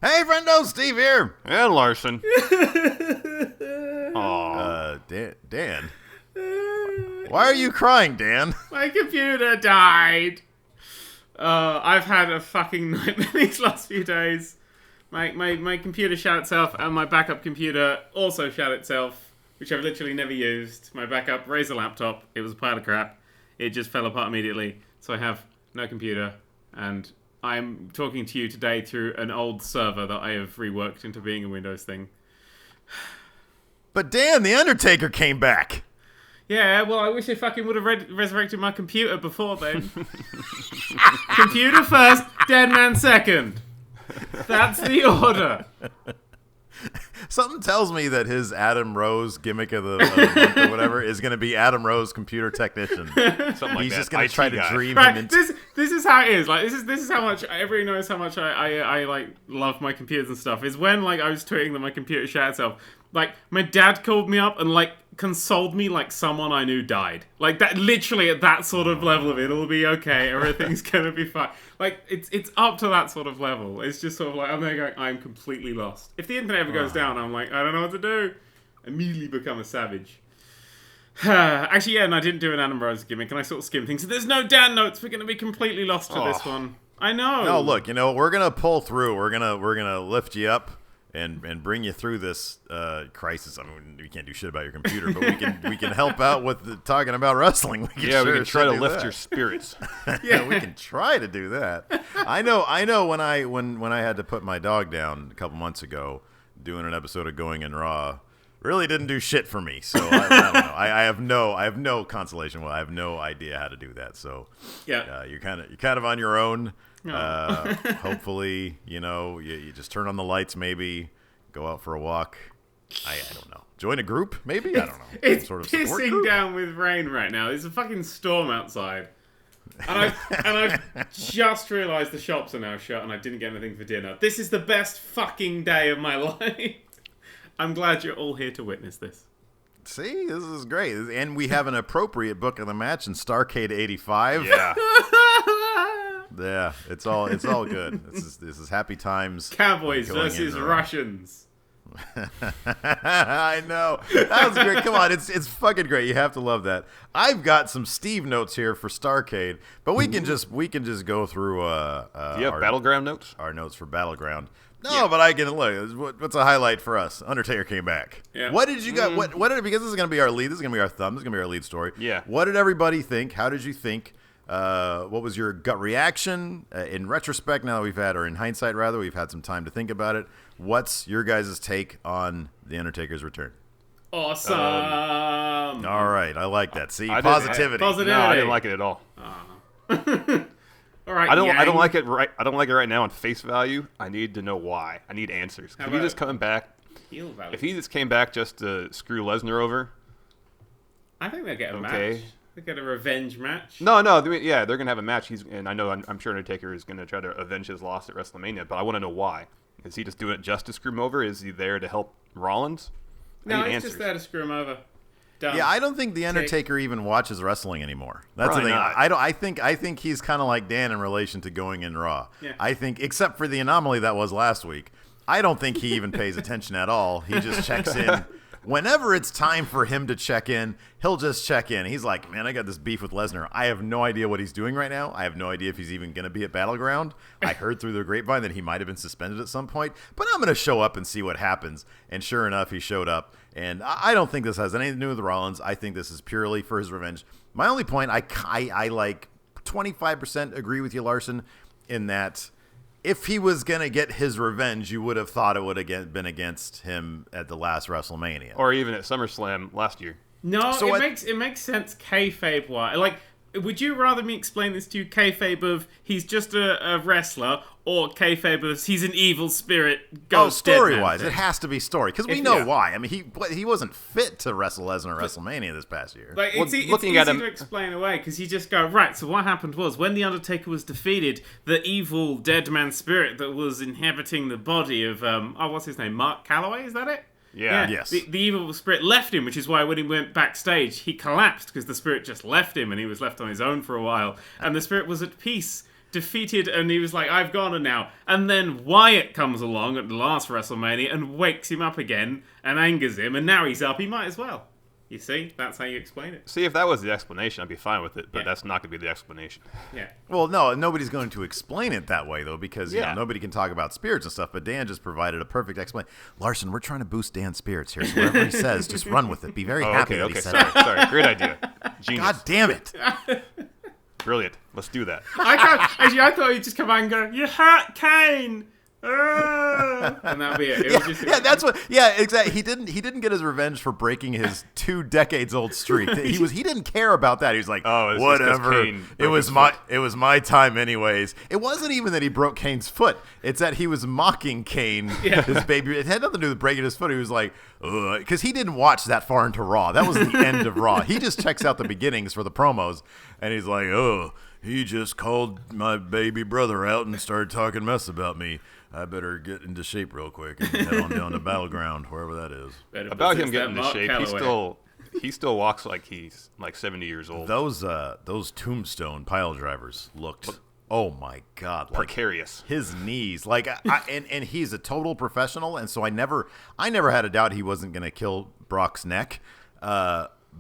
Hey, friendo, Steve here. And Larson. Dan. Why are you crying, Dan? My computer died. I've had a fucking nightmare these last few days. My computer shut itself, and my backup computer also shut itself, which I've literally never used. My backup Razer laptop, it was a pile of crap. It just fell apart immediately. So I have no computer, and I'm talking to you today through an old server that I have reworked into being a Windows thing. But Dan, the Undertaker came back. Yeah, well, I wish I fucking would have resurrected my computer before then. Computer first, Deadman second. That's the order. Something tells me that his Adam Rose gimmick of the month or whatever is going to be Adam Rose, computer technician. Something like He's that. just going to try to dream Right, him into... this is how it is. Like this is how much everybody knows how much I like love my computers and stuff. Is when like I was tweeting that my computer shut itself. Like my dad called me up and like consoled me like someone I knew died. Like that, literally at that sort of level of it'll be okay. Everything's gonna be fine. Like it's up to that sort of level. It's just sort of like I'm there going, I'm completely lost. If the internet ever goes down, I'm like, I don't know what to do. Immediately become a savage. Actually, yeah, and I didn't do an Adam Rose gimmick, and I sort of skimmed things. So there's no Dan notes. We're gonna be completely lost to this one. I know. No, look, we're gonna pull through. We're gonna lift you up and bring you through this crisis. I mean, we can't do shit about your computer, but we can help out with talking about wrestling. We can try to lift your spirits. Yeah, we can try to do that. I know. When I had to put my dog down a couple months ago, doing an episode of Going in Raw, really didn't do shit for me. So I don't know. I have no consolation. Well, I have no idea how to do that. So yeah, you're kind of on your own. Hopefully, you just turn on the lights, maybe go out for a walk. I don't know. Join a group, maybe? I don't know. It's sort of pissing down with rain right now. There's a fucking storm outside. And I've just realised the shops are now shut and I didn't get anything for dinner. This is the best fucking day of my life. I'm glad you're all here to witness this. See, this is great. And we have an appropriate book of the match in Starrcade 85. Yeah. Yeah, it's all good. This is happy times. Cowboys versus Russians. I know. That was great. Come on, it's fucking great. You have to love that. I've got some Steve notes here for Starrcade, but we can just go through Do you have Battleground notes? Our notes for Battleground. No, but I can look. What's a highlight for us? Undertaker came back. Yeah. What did you got? Because this is going to be our lead. This is going to be our thumb. This is going to be our lead story. Yeah. What did everybody think? How did you think? What was your gut reaction? In retrospect, now that we've had, or in hindsight rather, we've had some time to think about it. What's your guys' take on The Undertaker's return? Awesome. All right, I like that. See, positivity. No, I didn't like it at all. All right, I don't like it right now on face value. I need to know why. I need answers. If he just coming back, if he just came back just to screw Lesnar over, I think they'll get a match. They get a revenge match. No, yeah, they're gonna have a match. I'm sure Undertaker is gonna try to avenge his loss at WrestleMania, but I want to know why. Is he just doing it just to screw him over? Is he there to help Rollins? No, he's just there to screw him over. Done. Yeah, I don't think the Undertaker even watches wrestling anymore. That's Probably the thing. not. I think he's kind of like Dan in relation to Going in Raw. Yeah. I think, except for the anomaly that was last week, I don't think he even pays attention at all. He just checks in. Whenever it's time for him to check in, he'll just check in. He's like, man, I got this beef with Lesnar. I have no idea what he's doing right now. I have no idea if he's even going to be at Battleground. I heard through the grapevine that he might have been suspended at some point, but I'm going to show up and see what happens. And sure enough, he showed up. And I don't think this has anything to do with Rollins. I think this is purely for his revenge. My only point, I like 25% agree with you, Larson, in that if he was going to get his revenge, you would have thought it would have been against him at the last WrestleMania. Or even at SummerSlam last year. No, so it makes sense kayfabe-wise. Like, would you rather me explain this to you kayfabe of he's just a wrestler, or kayfabe of he's an evil spirit ghost? Story-wise, it has to be story, because we know why. I mean, he wasn't fit to wrestle Lesnar at WrestleMania this past year. Like, it's easy to explain away, because you just go, right, so what happened was, when The Undertaker was defeated, the evil Deadman spirit that was inhabiting the body of, what's his name, Mark Calloway, is that it? Yeah. Yes. The evil spirit left him, which is why when he went backstage, he collapsed because the spirit just left him and he was left on his own for a while. And the spirit was at peace defeated, and he was like, I've gone now. And then Wyatt comes along at the last WrestleMania and wakes him up again and angers him, and now he's up, he might as well. You see? That's how you explain it. See, if that was the explanation, I'd be fine with it, but Yeah. that's not going to be the explanation. Yeah. Well, no, nobody's going to explain it that way, though, because you Yeah. know, nobody can talk about spirits and stuff, but Dan just provided a perfect explanation. Larson, we're trying to boost Dan's spirits here, so whatever he says, just run with it. Be very happy that he said it. Sorry. Great idea. Genius. God damn it. Brilliant. Let's do that. I thought he'd just come out and go, you hurt Kane! And that'd be it. That's what. Yeah, exactly. He didn't get his revenge for breaking his 2 decades old streak. He didn't care about that. He was like, Oh, it's just 'cause whatever. Kane It broke was his my foot. it was my time anyways. It wasn't even that he broke Kane's foot. It's that he was mocking Kane, his baby. It had nothing to do with breaking his foot. He was like, because he didn't watch that far into Raw. That was the end of Raw. He just checks out the beginnings for the promos, and he's like, he just called my baby brother out and started talking mess about me. I better get into shape real quick and head on down to Battleground, wherever that is. About him getting into shape, he still walks like he's like 70 years old. Those tombstone pile drivers looked, oh my God, like Precarious. his knees, like and he's a total professional, and so I never had a doubt he wasn't gonna kill Brock's neck,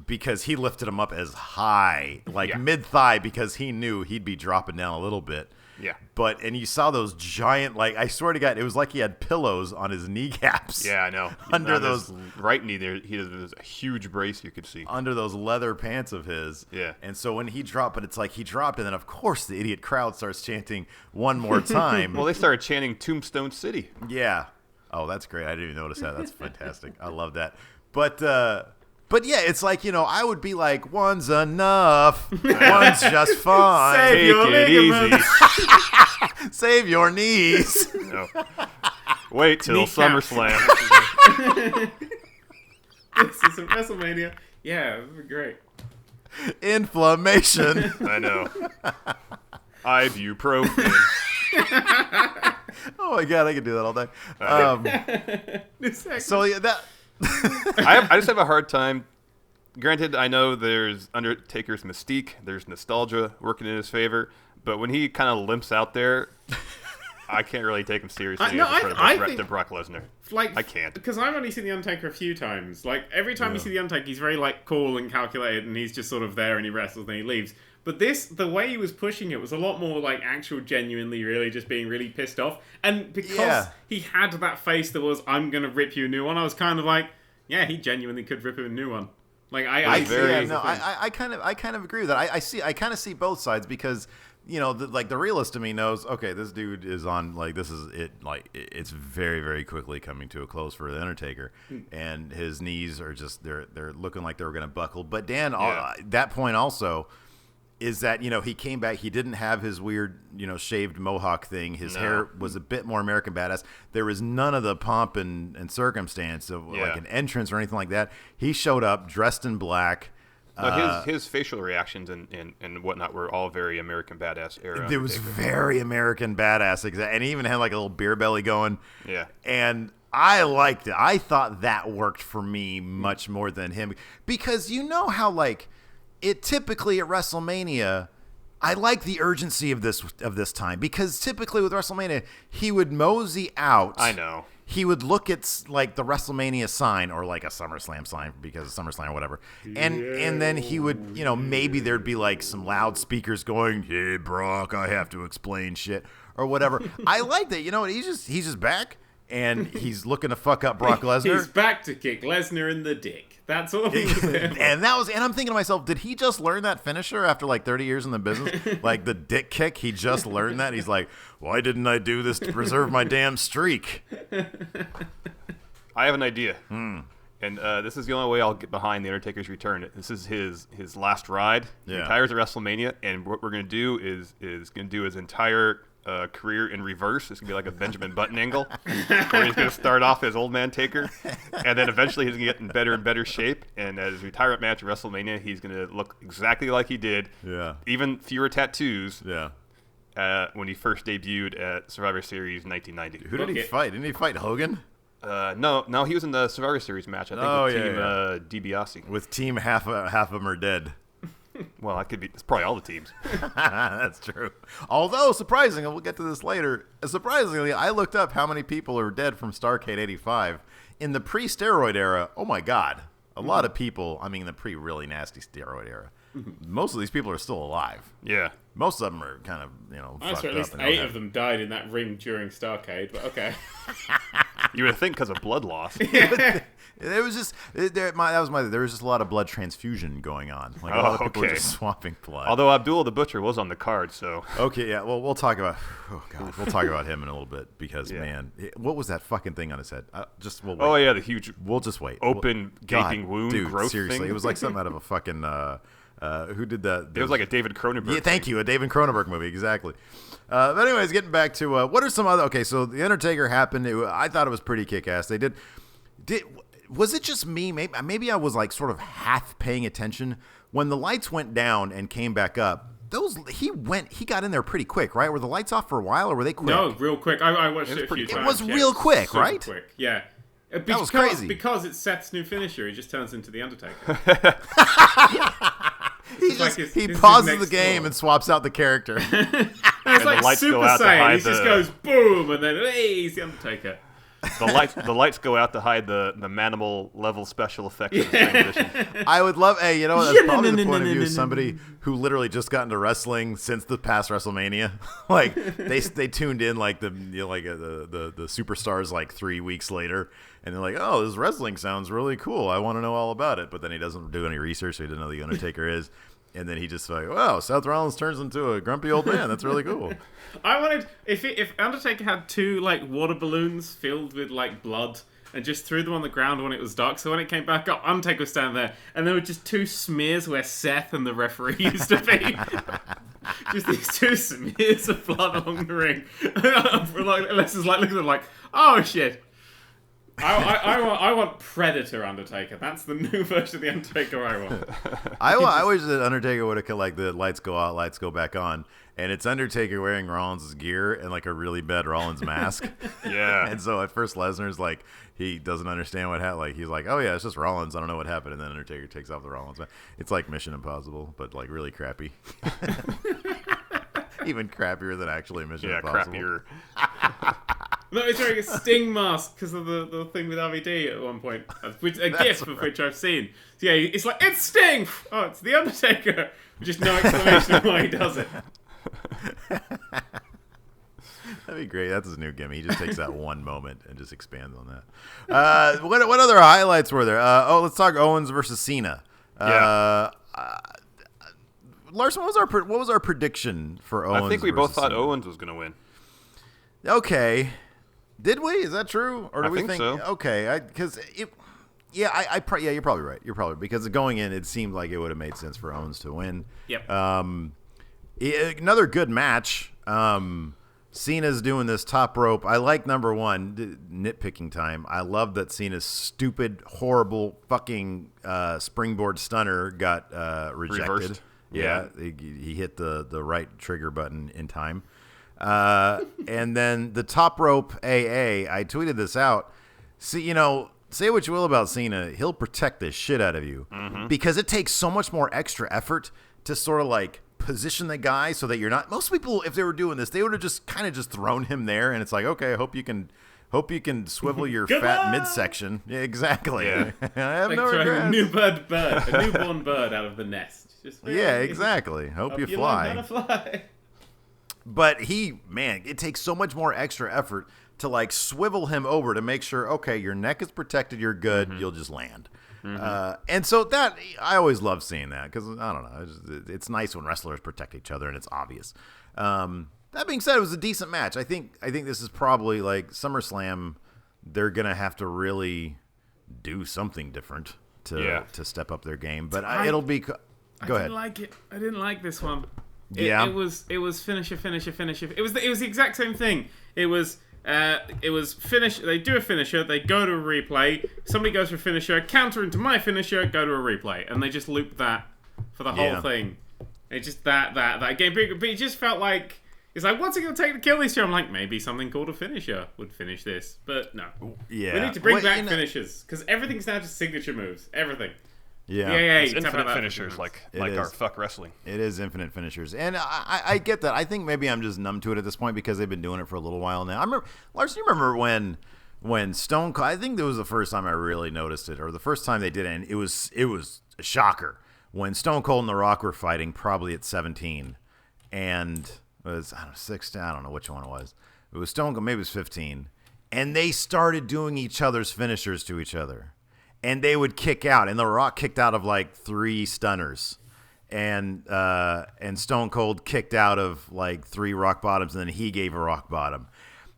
because he lifted him up as high, like mid thigh, because he knew he'd be dropping down a little bit. Yeah. And you saw those giant, like, I swear to God, it was like he had pillows on his kneecaps. Yeah, I know. Under On those his right knee there, he has a huge brace you could see. Under those leather pants of his. Yeah. And so when he dropped, but it's like he dropped, and then of course the idiot crowd starts chanting one more time. Well, they started chanting Tombstone City. Yeah. Oh, that's great. I didn't even notice that. That's fantastic. I love that. But yeah, it's like, you know, I would be like, one's enough. One's just fine. Save Take your it easy. ligaments. Save your knees. No. Wait till Kneecap. SummerSlam. This is a WrestleMania. Yeah, it would be great. Inflammation. I know. Ibuprofen. Oh my God, I could do that all day. So yeah, that. I just have a hard time. Granted, I know there's Undertaker's mystique, there's nostalgia working in his favor, but when he kind of limps out there, I can't really take him seriously No, as a I threat think- to Brock Lesnar. Like, I can't. Because I've only seen The Undertaker a few times. Like, every time you see The Undertaker, he's very, like, cool and calculated, and he's just sort of there, and he wrestles, and he leaves. But the way he was pushing it was a lot more, like, actual, genuinely, really just being really pissed off. And because he had that face that was, I'm gonna rip you a new one, I was kind of like, yeah, he genuinely could rip him a new one. Like, I kind of agree with that. I kind of see both sides, because, you know, the realist to me knows, okay, this dude is on, like, this is it, like, it's very, very quickly coming to a close for the Undertaker, and his knees are just they're looking like they were gonna buckle. But Dan, that point also is that, you know, he came back, he didn't have his weird, you know, shaved mohawk thing. His hair was a bit more American Badass. There was none of the pomp and circumstance of like an entrance or anything like that. He showed up dressed in black. But his facial reactions and whatnot were all very American Badass era. It was very American Badass, and he even had like a little beer belly going. Yeah. And I liked it. I thought that worked for me much more than him, because you know how, like, it typically at WrestleMania, I like the urgency of this time, because typically with WrestleMania, he would mosey out. I know. He would look at, like, the WrestleMania sign, or like a SummerSlam sign, because of SummerSlam or whatever, and then he would, you know, maybe there'd be like some loudspeakers going, "Hey Brock, I have to explain shit," or whatever. I like that. You know what? He's just back, and he's looking to fuck up Brock Lesnar. He's back to kick Lesnar in the dick. That's all he was there for. And I'm thinking to myself, did he just learn that finisher after like 30 years in the business? Like the dick kick, he just learned that? He's like, why didn't I do this to preserve my damn streak? I have an idea. And this is the only way I'll get behind The Undertaker's return. This is his last ride. He retires at WrestleMania, and what we're going to do is going to do his entire career in reverse. It's going to be like a Benjamin Button angle, where he's going to start off as Old Man Taker, and then eventually he's going to get in better and better shape, and at his retirement match at WrestleMania, he's going to look exactly like he did. Yeah. Even fewer tattoos. Yeah. When he first debuted at Survivor Series 1990. Who did he fight? Didn't he fight Hogan? No, he was in the Survivor Series match. I think with Team DiBiase. With Team half of them are dead. Well, that could be. It's probably all the teams. That's true. Although, surprisingly, we'll get to this later. Surprisingly, I looked up how many people are dead from Starrcade 85. In the pre-steroid era, oh my God, a lot of people, I mean the pre-really nasty steroid era, most of these people are still alive. Yeah. Most of them are kind of, fucked at least up. 8 of them died in that ring during Starrcade, but okay. You would think because of blood loss. There was just there was just a lot of blood transfusion going on. Like a lot of people were just swapping blood. Although Abdullah the Butcher was on the card, so okay, yeah. Well, we'll talk about we'll talk about him in a little bit because man, what was that fucking thing on his head? We'll wait. Oh yeah, the huge. We'll just wait. Open gaping wound, dude, growth seriously, thing. It was like something out of a fucking. Who did that? It was like a David Cronenberg. Yeah, thank you, a David Cronenberg movie, exactly. But anyways, getting back to what are some other? Okay, so the Undertaker happened. I thought it was pretty kick-ass. They did. Was it just me? Maybe I was like sort of half paying attention when the lights went down and came back up. He got in there pretty quick, right? Were the lights off for a while, or were they quick? No, real quick. I watched it a few times. It was real quick, Super right? Quick, yeah. That was crazy. Because it's Seth's new finisher. He just turns into the Undertaker. He pauses the game and swaps out the character. It's like Super Saiyan. He just goes boom, and then hey, he's the Undertaker. The lights go out to hide the Manimal level special effects. I would love. Hey, that's probably the point of view of somebody who literally just got into wrestling since the past WrestleMania. Like they tuned in like the superstars like 3 weeks later, and they're like, oh, this wrestling sounds really cool. I want to know all about it. But then he doesn't do any research, so he doesn't know who the Undertaker is. And then he just like, wow, Seth Rollins turns into a grumpy old man. That's really cool. I wanted if Undertaker had 2 like water balloons filled with like blood and just threw them on the ground when it was dark. So when it came back up, Undertaker was standing there, and there were just 2 smears where Seth and the referee used to be. Just these 2 smears of blood along the ring. Les is like looking at them like, oh shit. I want Predator Undertaker. That's the new version of the Undertaker I want. I wish that Undertaker would have like the lights go out, lights go back on, and it's Undertaker wearing Rollins' gear and like a really bad Rollins mask. Yeah. And so at first Lesnar's like he doesn't understand what happened. Like he's like, oh yeah, it's just Rollins. I don't know what happened. And then Undertaker takes off the Rollins mask. It's like Mission Impossible, but like really crappy. Even crappier than actually Mission Impossible. Yeah, crappier. No, he's wearing a Sting mask because of the thing with RVD at one point. A gif of which I've seen. So yeah, it's like, it's Sting! Oh, it's The Undertaker! With just no explanation of why he does it. That'd be great. That's his new gimmick. He just takes that one moment and just expands on that. What other highlights were there? Let's talk Owens versus Cena. Larson, what was our prediction for Owens? I think we both thought Cena? Owens was going to win. Okay. Did we? Is that true? Or do we think so. Okay, because you're probably right. You're probably because going in, it seemed like it would have made sense for Owens to win. Yep. Another good match. Cena's doing this top rope. I like number one, nitpicking time. I love that Cena's stupid, horrible, fucking springboard stunner got rejected. Reversed. Yeah, he hit the right trigger button in time. And then the top rope AA, I tweeted this out. See, say what you will about Cena, he'll protect the shit out of you because it takes so much more extra effort to sort of like position the guy so that you're not. Most people, if they were doing this, they would have just kind of just thrown him there, and it's like, okay, I hope you can swivel your fat midsection. Yeah, exactly. Yeah. I have like no throwing regrets. a newborn bird out of the nest. Just Yeah, exactly. Hope you fly. Learn how to fly. But it takes so much more extra effort to like swivel him over to make sure, okay, your neck is protected, you're good, you'll just land. And so that I always love seeing that because I don't know, it's nice when wrestlers protect each other and it's obvious. That being said, it was a decent match. I think this is probably like SummerSlam. They're gonna have to really do something different to step up their game. But it'll be. Go ahead. I didn't like it. I didn't like this one. Yeah, it was finisher. It was the exact same thing. It was finish. They do a finisher. They go to a replay. Somebody goes for a finisher. Counter into my finisher. Go to a replay, and they just loop that for the whole thing. It just that game. But it just felt like it's like, what's it gonna take to kill these two? I'm like, maybe something called a finisher would finish this, but no. Yeah, we need to bring back finishers because everything's now just signature moves. Everything. Yeah. It's infinite finishers, like our fuck wrestling. It is infinite finishers, and I get that. I think maybe I'm just numb to it at this point because they've been doing it for a little while now. I remember, Larson, you remember when Stone Cold? I think that was the first time I really noticed it, or the first time they did it, and it was a shocker when Stone Cold and The Rock were fighting, probably at 17, and it was 16. I don't know which one it was. It was Stone Cold, maybe it was 15, and they started doing each other's finishers to each other. And they would kick out, and The Rock kicked out of like 3 stunners, and Stone Cold kicked out of like 3 rock bottoms, and then he gave a rock bottom.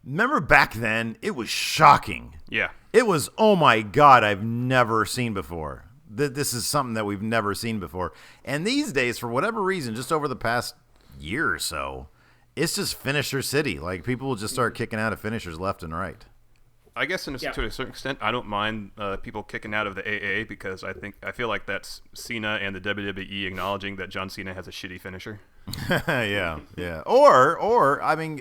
Remember back then, it was shocking. Yeah, it was. Oh my God, I've never seen before. This is something that we've never seen before. And these days, for whatever reason, just over the past year or so, it's just finisher city. Like people will just start kicking out of finishers left and right. I guess to a certain extent, I don't mind people kicking out of the AA because I feel like that's Cena and the WWE acknowledging that John Cena has a shitty finisher. yeah. Or I mean,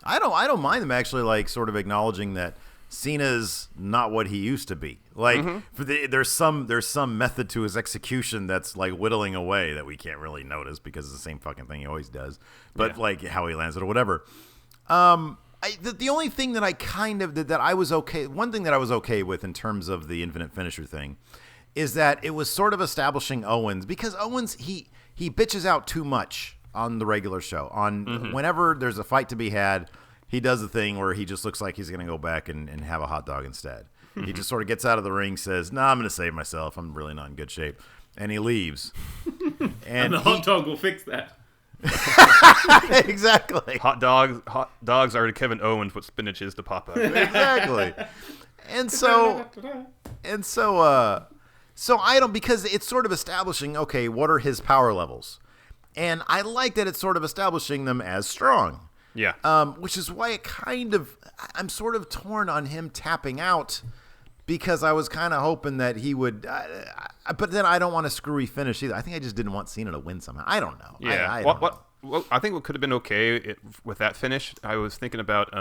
I don't mind them actually like sort of acknowledging that Cena's not what he used to be. Like there's some method to his execution that's like whittling away that we can't really notice because it's the same fucking thing he always does. But like how he lands it or whatever. The only thing that I kind of that I was okay, one thing that I was okay with in terms of the infinite finisher thing, is that it was sort of establishing Owens because Owens he bitches out too much on the regular show. Whenever there's a fight to be had, he does a thing where he just looks like he's going to go back and have a hot dog instead. He just sort of gets out of the ring, says, "Nah, I'm going to save myself. I'm really not in good shape," and he leaves. And the hot dog will fix that. Exactly. Hot dogs are to Kevin Owens what spinach is to Papa. Exactly. So I don't, because it's sort of establishing, okay, what are his power levels? And I like that it's sort of establishing them as strong. Yeah. Which is why I'm sort of torn on him tapping out, because I was kind of hoping that he would, but then I don't want a screwy finish either. I think I just didn't want Cena to win somehow. I don't know. Yeah. I think what could have been okay with that finish, I was thinking about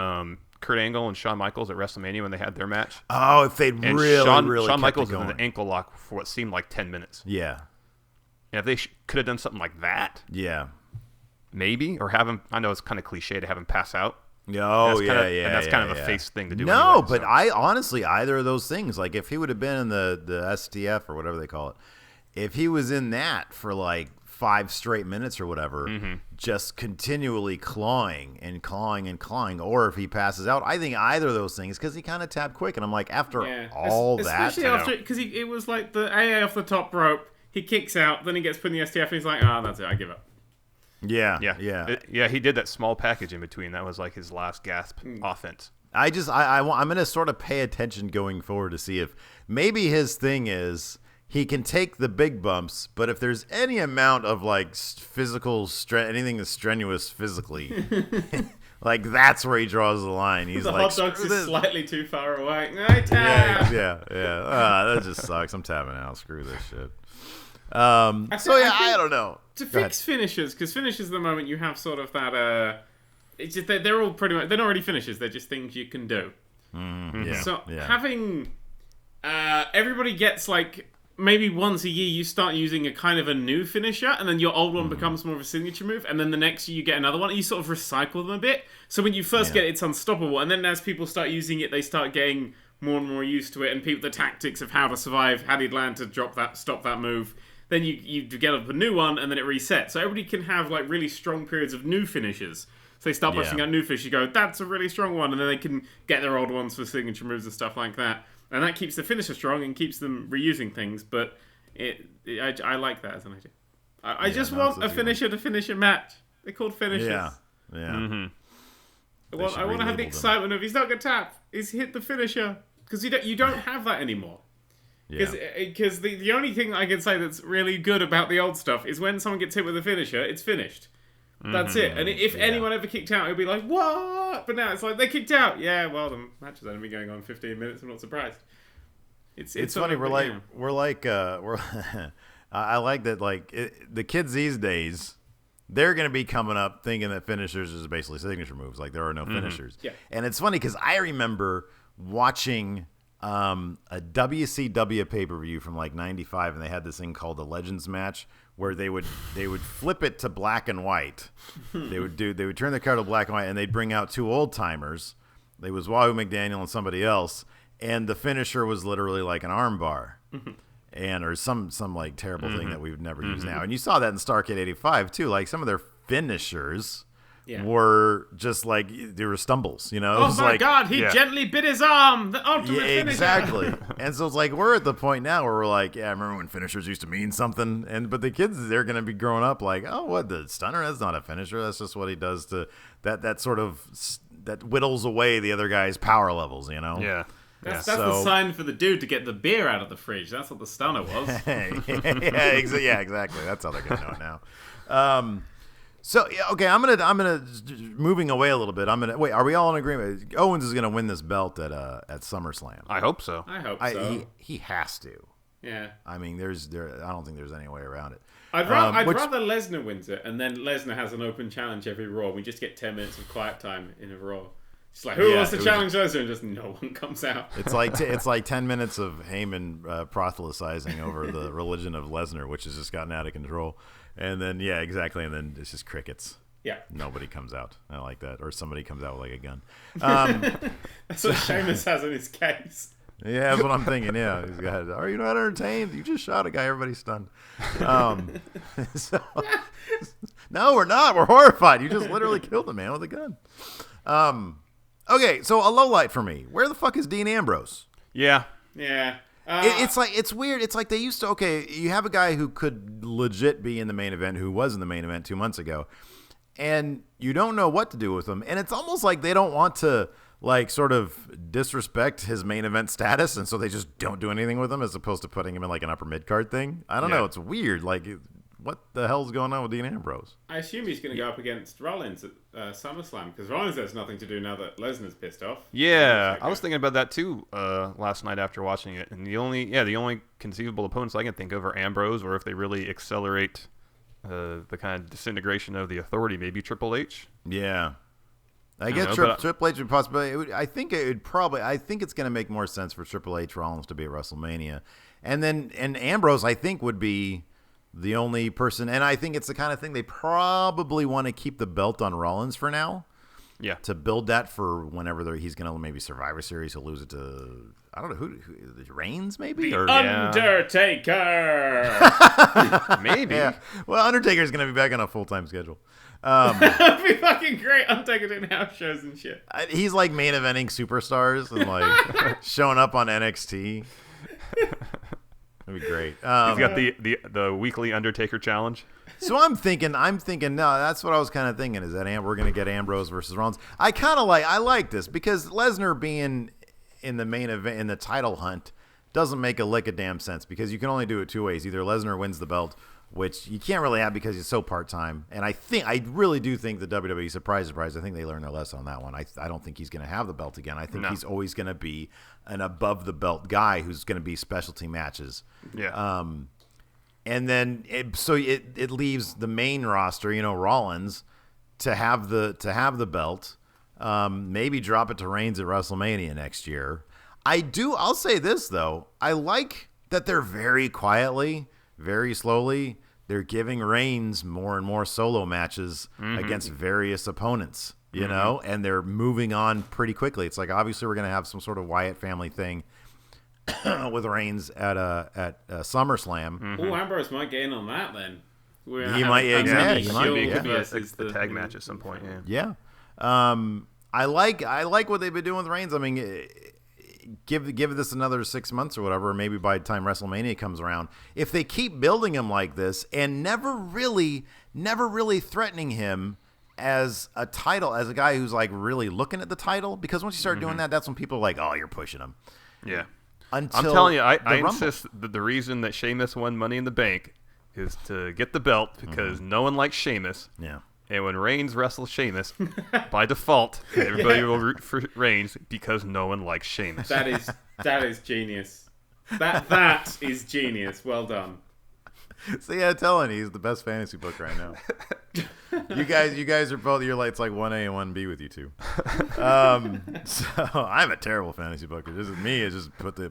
Kurt Angle and Shawn Michaels at WrestleMania when they had their match. Oh, if they'd really Shawn Michaels was in an ankle lock for what seemed like 10 minutes. Yeah. And if they could have done something like that. Yeah. Maybe, or have him, I know it's kind of cliche to have him pass out. Oh, And that's kind of a face thing to do. No, anyway, but I honestly, either of those things, like if he would have been in the STF or whatever they call it, if he was in that for like 5 straight minutes or whatever, just continually clawing, or if he passes out, I think either of those things, because he kind of tapped quick, and I'm like, after all that, especially after, because it was like the AA off the top rope, he kicks out, then he gets put in the STF, and he's like, that's it, I give up. Yeah. He did that small package in between. That was like his last gasp offense. I'm going to sort of pay attention going forward to see if maybe his thing is he can take the big bumps, but if there's any amount of like physical anything that's strenuous physically, like that's where he draws the line. He's the like, hot dog's just slightly too far away. Yeah. That just sucks. I'm tapping out. Screw this shit. I don't know. To fix finishers, because finishers at the moment you have sort of that. It's just they're all pretty much, they're not really finishers. They're just things you can do. Having everybody gets like maybe once a year you start using a kind of a new finisher, and then your old one becomes more of a signature move, and then the next year you get another one, and you sort of recycle them a bit. So when you first get it, it's unstoppable, and then as people start using it, they start getting more and more used to it, and the tactics of how to survive, how he'd land to stop that move. Then you get up a new one, and then it resets. So everybody can have like really strong periods of new finishers. So they start busting out new finishes. You go, that's a really strong one, and then they can get their old ones for signature moves and stuff like that. And that keeps the finisher strong and keeps them reusing things. But I like that as an idea. I just want a finisher to finish a match. They're called finishers. Yeah. Mm-hmm. I want to have the excitement of he's not going to tap. He's hit the finisher. Because you don't have that anymore. Because the only thing I can say that's really good about the old stuff is when someone gets hit with a finisher, it's finished. That's it. And if anyone ever kicked out, it would be like, what? But now it's like, they kicked out. Yeah, well, the match has only been going on 15 minutes. I'm not surprised. It's funny. I like that, like, the kids these days, they're going to be coming up thinking that finishers is basically signature moves. Like, there are no finishers. Yeah. And it's funny because I remember watching a WCW pay-per-view from like '95, and they had this thing called the Legends match where they would flip it to black and white. They would turn the card to black and white, and they'd bring out two old timers. They was Wahoo McDaniel and somebody else, and the finisher was literally like an arm bar. And or some like terrible thing that we would never use now. And you saw that in Starrcade '85 too. Like some of their finishers were just like they were stumbles, you know. Oh my God, he gently bit his arm. The ultimate finisher. Exactly. And so it's like we're at the point now where we're like, I remember when finishers used to mean something, but the kids they're gonna be growing up like, oh, what, the stunner? That's not a finisher. That's just what he does to that sort of that whittles away the other guy's power levels, you know. Yeah. That's the sign for the dude to get the beer out of the fridge. That's what the stunner was. Exactly. That's how they're gonna know it now. So okay, I'm gonna moving away a little bit. Wait. Are we all in agreement? Owens is gonna win this belt at SummerSlam. I hope so. I hope so. He has to. Yeah. I mean, I don't think there's any way around it. I'd rather Lesnar wins it, and then Lesnar has an open challenge every Raw. We just get 10 minutes of quiet time in a Raw. It's like, who wants to challenge Lesnar? And just no one comes out. It's like 10 minutes of Heyman proselytizing over the religion of Lesnar, which has just gotten out of control. And then, exactly. And then it's just crickets. Yeah. Nobody comes out. I like that. Or somebody comes out with like a gun. That's what Sheamus has in his case. Yeah, that's what I'm thinking. Yeah. He's got, are you not entertained? You just shot a guy. Everybody's stunned. No, we're not. We're horrified. You just literally killed a man with a gun. Okay, so a low light for me. Where the fuck is Dean Ambrose? Yeah. Yeah. It's weird. It's like they used to. Okay, you have a guy who could legit be in the main event, who was in the main event 2 months ago, and you don't know what to do with him. And it's almost like they don't want to like sort of disrespect his main event status, and so they just don't do anything with him, as opposed to putting him in like an upper mid card thing. I don't know. It's weird. Like, what the hell's going on with Dean Ambrose? I assume he's going to go up against Rollins at SummerSlam, because Rollins has nothing to do now that Lesnar's pissed off. Yeah, I was thinking about that too last night after watching it, and the only conceivable opponents I can think of are Ambrose, or if they really accelerate the kind of disintegration of the Authority, maybe Triple H. Yeah, I guess Triple H would possibly. I think it's going to make more sense for Triple H Rollins to be at WrestleMania, and Ambrose I think would be the only person, and I think it's the kind of thing they probably want to keep the belt on Rollins for now. Yeah. To build that for whenever he's going to maybe Survivor Series, he'll lose it to, I don't know, who Reigns maybe? The Undertaker! Maybe. Yeah. Well, Undertaker's going to be back on a full-time schedule. That'd be fucking great. Undertaker doing house shows and shit. He's like main eventing superstars and like showing up on NXT. That'd be great. He's got the weekly Undertaker challenge. So I'm thinking. No, that's what I was kind of thinking. Is that we're going to get Ambrose versus Rollins? I like this because Lesnar being in the main event in the title hunt doesn't make a lick of damn sense, because you can only do it two ways. Either Lesnar wins the belt, which you can't really have because he's so part-time. And I really do think the WWE, surprise, I think they learned their lesson on that one. I don't think he's going to have the belt again. I think he's always going to be an above-the-belt guy who's going to be specialty matches. Yeah. And then it leaves the main roster, Rollins, to have the belt. Maybe drop it to Reigns at WrestleMania next year. I'll say this, though. I like that they're very quietly, very slowly, they're giving Reigns more and more solo matches against various opponents, you know, and they're moving on pretty quickly. It's like, obviously we're going to have some sort of Wyatt family thing with Reigns at SummerSlam. Oh, Ambrose might get in on that then. He might be a tag match at some point. Yeah. I like what they've been doing with Reigns. I mean, give this another 6 months or whatever, maybe by the time WrestleMania comes around, if they keep building him like this and never really threatening him as a title, as a guy who's like really looking at the title, because once you start doing that, that's when people are like, oh, you're pushing him. Yeah. I'm telling you, I insist that the reason that Sheamus won Money in the Bank is to get the belt, because no one likes Sheamus. Yeah. And when Reigns wrestles Sheamus, by default, everybody will root for Reigns because no one likes Sheamus. That is genius. That is genius. Well done. So yeah, telling he's the best fantasy book right now. You guys are both. It's like 1A and 1B with you two. So I'm a terrible fantasy booker. This is me. Is just put a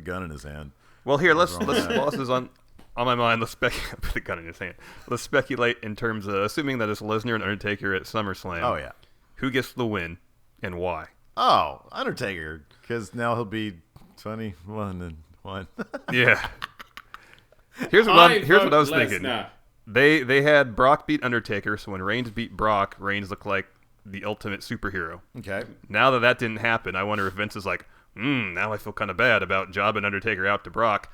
gun in his hand. Well, here let's while this is on my mind. Let's put a gun in his hand. Let's speculate in terms of assuming that it's Lesnar and Undertaker at SummerSlam. Oh yeah. Who gets the win and why? Oh, Undertaker, because now he'll be 21-1. Yeah. Here's what I was thinking. They had Brock beat Undertaker, so when Reigns beat Brock, Reigns looked like the ultimate superhero. Okay. Now that didn't happen, I wonder if Vince is like, now I feel kind of bad about jobbing Undertaker out to Brock.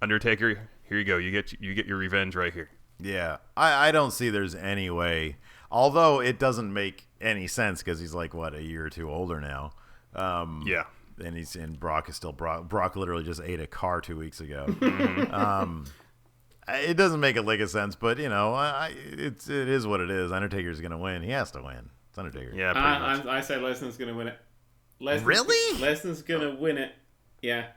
Undertaker, here you go. You get your revenge right here. Yeah, I don't see there's any way. Although it doesn't make any sense because he's like a year or two older now. Yeah. And Brock is still Brock. Brock literally just ate a car 2 weeks ago. It doesn't make a lick of sense, but it is what it is. Undertaker's gonna win. He has to win. It's Undertaker. Yeah, pretty much. I say Lesnar's gonna win it. Really? Lesnar's gonna win it. Yeah.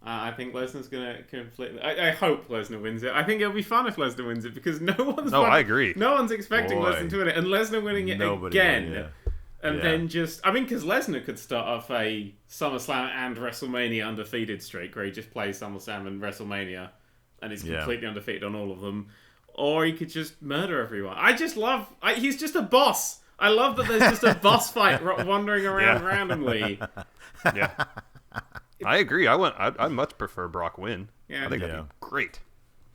I think Lesnar's gonna completely. I hope Lesnar wins it. I think it'll be fun if Lesnar wins it because no one's. I agree. No one's expecting Lesnar to win it, and Lesnar winning it again. Yeah. And then because Lesnar could start off a SummerSlam and WrestleMania undefeated streak where he just plays SummerSlam and WrestleMania and is completely undefeated on all of them. Or he could just murder everyone. I just love... he's just a boss. I love that there's just a boss fight wandering around randomly. Yeah. I agree. I much prefer Brock win. Yeah. I think that'd be great.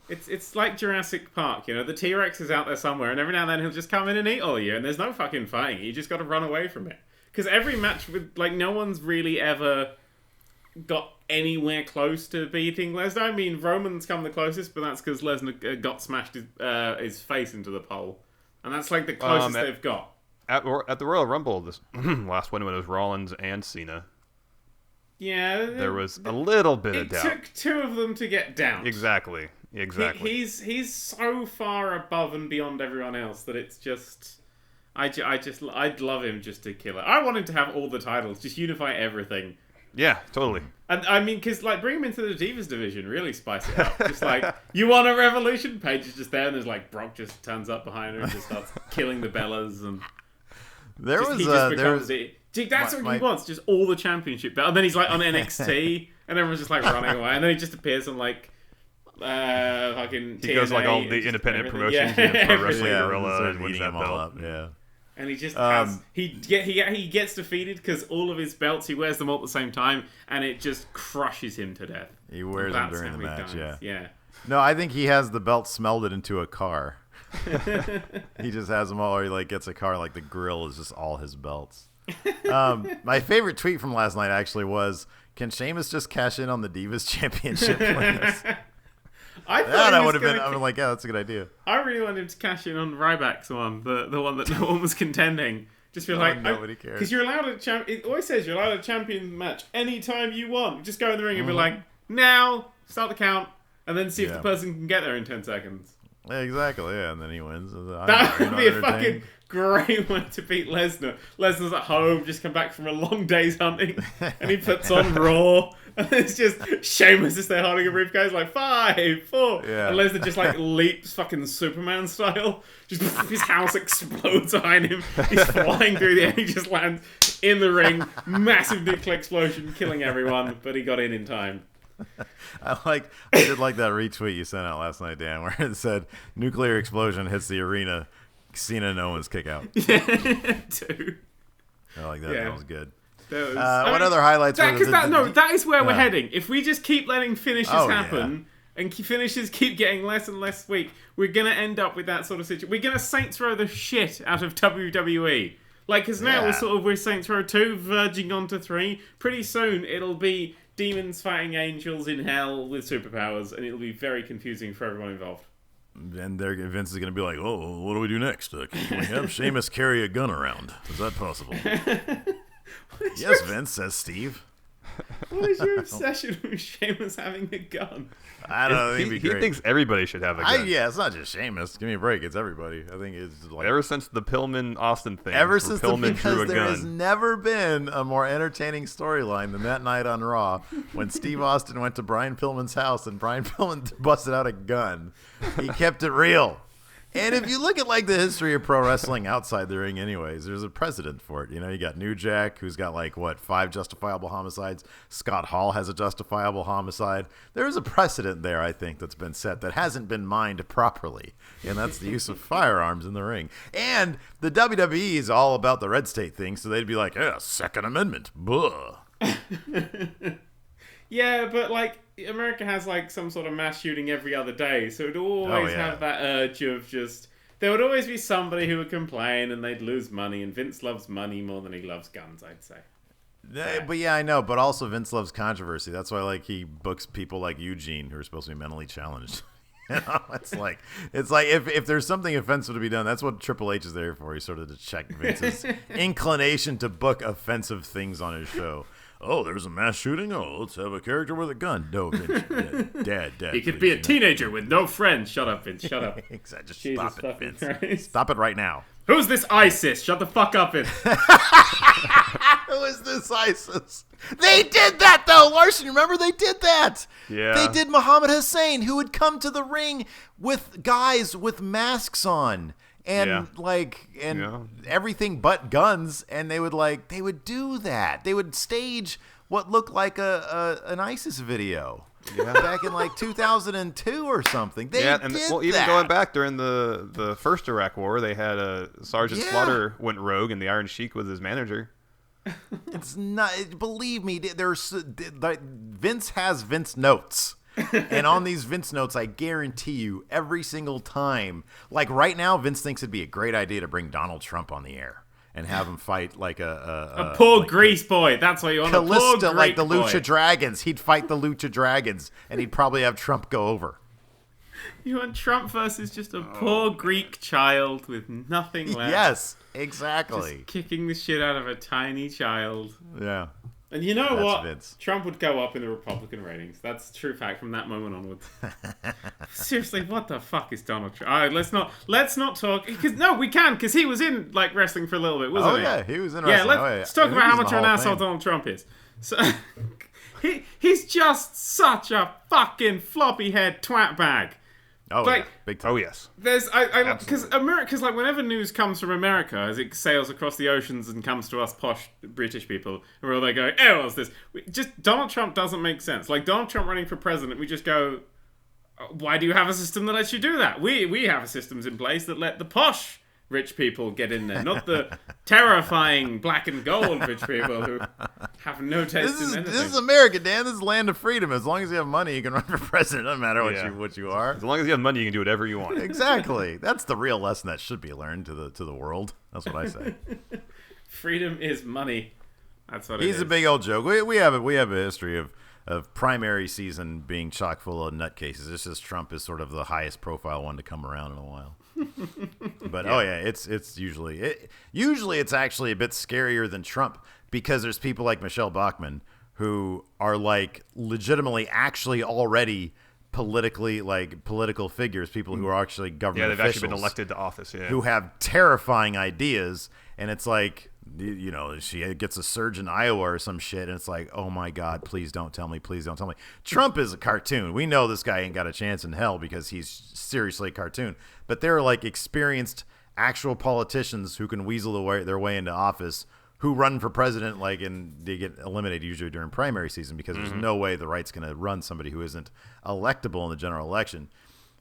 It's like Jurassic Park, the T-Rex is out there somewhere, and every now and then he'll just come in and eat all of you, and there's no fucking fighting. You just got to run away from it. Because every match with no one's really ever got anywhere close to beating Lesnar. I mean, Roman's come the closest, but that's because Lesnar got smashed his face into the pole, and that's like the closest they've got. At the Royal Rumble, this last one when it was Rollins and Cena. Yeah, there was a little bit of doubt. It took two of them to get down. Exactly. He's so far above and beyond everyone else that it's just I'd love him just to kill it. I want him to have all the titles, just unify everything. Yeah, totally. And I mean, because bring him into the Divas division, really spice it up. Just you want a revolution? Paige is just there, and there's Brock just turns up behind her and just starts killing the Bellas, and that's what he wants, just all the championship. And then he's on NXT, and everyone's just running away, and then he just appears on fucking. He TNA goes all the independent promotions, Pro Wrestling Guerrilla, and wins that belt. Yeah. And he just has, he gets defeated because all of his belts, he wears them all at the same time, and it just crushes him to death. He wears them during the match, yeah. No, I think he has the belt smelded into a car. He just has them all, or he gets a car, the grill is just all his belts. My favorite tweet from last night actually was, can Sheamus just cash in on the Divas Championship, please? I thought that would have been. I was like, yeah, that's a good idea. I really wanted him to cash in on Ryback's one, the one that no one was contending. Just be nobody cares. Because you're allowed it always says you're allowed a champion match anytime you want. Just go in the ring and be like, now start the count, and then see if the person can get there in 10 seconds. Yeah, exactly. Yeah, and then he wins. That would be a fucking great way to beat Lesnar. Lesnar's at home, just come back from a long day's hunting, and he puts on Raw. And it's just Sheamus is there holding a briefcase 5, 4. Yeah. And Lesnar just leaps fucking Superman style. Just his house explodes behind him. He's flying through the air. He just lands in the ring. Massive nuclear explosion, killing everyone. But he got in time. I did like that retweet you sent out last night, Dan, where it said nuclear explosion hits the arena, Cena and Owens kick out. Yeah, dude. I like that. Yeah. That was good. What other highlights? That is where we're heading. If we just keep letting finishes happen and finishes keep getting less and less weak, we're gonna end up with that sort of situation. We're gonna Saints Row the shit out of WWE. Because now we're Saints Row 2 verging onto 3. Pretty soon it'll be demons fighting angels in hell with superpowers, and it'll be very confusing for everyone involved. And Vince is going to be like, oh, what do we do next? Can we have Sheamus carry a gun around? Is that possible? Yes, Vince, says Steve. What is your obsession with Sheamus having a gun? I don't know. He thinks everybody should have a gun. Yeah, it's not just Sheamus. Give me a break. It's everybody. I think it's like ever since the Pillman Austin thing. Ever since Pillman drew a there has gun. never been a more entertaining storyline than that night on Raw when Steve Austin went to Brian Pillman's house and Brian Pillman busted out a gun. He kept it real. And if you look at like the history of pro wrestling outside the ring anyways, there's a precedent for it. You know, you got New Jack, who's got like, 5 justifiable homicides. Scott Hall has a justifiable homicide. There's a precedent there, I think, that's been set that hasn't been mined properly. And that's the use of firearms in the ring. And the WWE is all about the red state thing, so they'd be like, Second Amendment. Buh. Yeah, but like America has like some sort of mass shooting every other day, so it'd always have that urge of just there would always be somebody who would complain and they'd lose money, and Vince loves money more than he loves guns, I'd say. But yeah, I know. But also Vince loves controversy. That's why like he books people like Eugene who are supposed to be mentally challenged. You know, it's like if there's something offensive to be done, that's what Triple H is there for. He's sort of to check Vince's inclination to book offensive things on his show. Oh, there's a mass shooting? Oh, let's have a character with a gun. No, Vince. Dad. He could be a teenager with no friends. Shut up, Vince. Shut up. Exactly. Just Jesus stop it, Vince. Christ. Stop it right now. Who's this ISIS? Shut the fuck up, Vince. Who is this ISIS? They did that, though, Larson. Remember they did that? Yeah. They did Muhammad Hussein, who would come to the ring with guys with masks on. And everything but guns, and they would do that. They would stage what looked like an ISIS video back in like 2002 or something. They did even that. going back during the first Iraq War, they had Sergeant Slaughter went rogue, and the Iron Sheik was his manager. It's not. Believe me, Vince has Vince notes. And on these Vince notes, I guarantee you, every single time, like right now, Vince thinks it'd be a great idea to bring Donald Trump on the air and have him fight like a poor like Grease boy. That's what you want. Callista, like the Lucha Dragons. He'd fight the Lucha Dragons, and he'd probably have Trump go over. You want Trump versus just a poor Greek child with nothing left. Yes, exactly. Just kicking the shit out of a tiny child. Yeah. And you know what? Vince. Trump would go up in the Republican ratings. That's a true fact from that moment onwards. Seriously, what the fuck is Donald Trump? All right, let's not talk. We can, because he was in like wrestling for a little bit, wasn't he? Oh yeah, he was in wrestling. Yeah, let's talk about how much of an asshole Donald Trump is. So he's just such a fucking floppy head twat bag. Oh, like, yeah. Big time. Oh, yes. There's because America's like whenever news comes from America as it sails across the oceans and comes to us posh British people, we're all there going, "Oh, what's this?" Just Donald Trump doesn't make sense. Like Donald Trump running for president, we just go, "Why do you have a system that lets you do that?" We have systems in place that let the posh rich people get in there, not the terrifying black and gold rich people who have no taste in anything. This is America, Dan. This is land of freedom. As long as you have money, you can run for president. Doesn't matter what you are. As long as you have money, you can do whatever you want. Exactly. That's the real lesson that should be learned to the world. That's what I say. Freedom is money. That's what it is. He's a big old joke. We have a history of primary season being chock full of nutcases. This is Trump is sort of the highest profile one to come around in a while. But it's usually it's actually a bit scarier than Trump because there's people like Michelle Bachmann who are like legitimately actually already political figures, people who are actually government officials. Actually been elected to office, who have terrifying ideas, and it's like, you know, she gets a surge in Iowa or some shit, and it's like, oh my God, please don't tell me. Trump is a cartoon. We know this guy ain't got a chance in hell because he's seriously a cartoon. But there are like experienced actual politicians who can weasel their way into office, who run for president, like, and they get eliminated usually during primary season because there's no way the right's going to run somebody who isn't electable in the general election.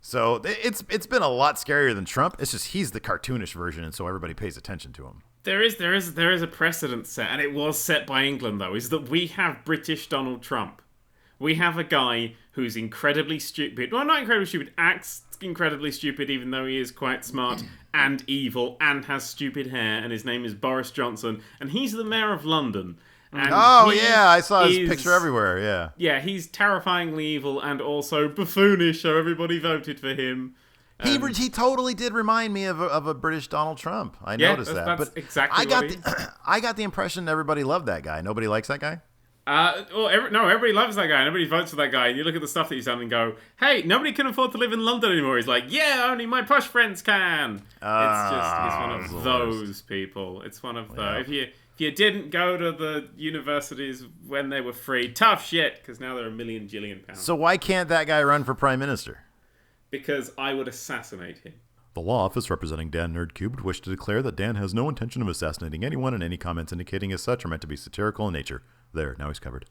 So it's been a lot scarier than Trump. It's just he's the cartoonish version, and so everybody pays attention to him. There is a precedent set, and it was set by England, though, is that we have British Donald Trump. We have a guy who's incredibly stupid. Well, not incredibly stupid, acts incredibly stupid, even though he is quite smart and evil and has stupid hair, and his name is Boris Johnson, and he's the mayor of London. And I saw his picture everywhere, yeah. Yeah, he's terrifyingly evil and also buffoonish, so everybody voted for him. He totally did remind me of a British Donald Trump. I noticed that. That's but exactly I got the impression everybody loved that guy. Nobody likes that guy? Everybody loves that guy. Everybody votes for that guy. And you look at the stuff that he's done and go, hey, nobody can afford to live in London anymore. He's like, yeah, only my posh friends can. He's one of those people. It's one of those. If you didn't go to the universities when they were free, tough shit, because now they're £1 jillion. So why can't that guy run for prime minister? Because I would assassinate him. The law office representing Dan Nerdcubed wished to declare that Dan has no intention of assassinating anyone, and any comments indicating as such are meant to be satirical in nature. There, now he's covered.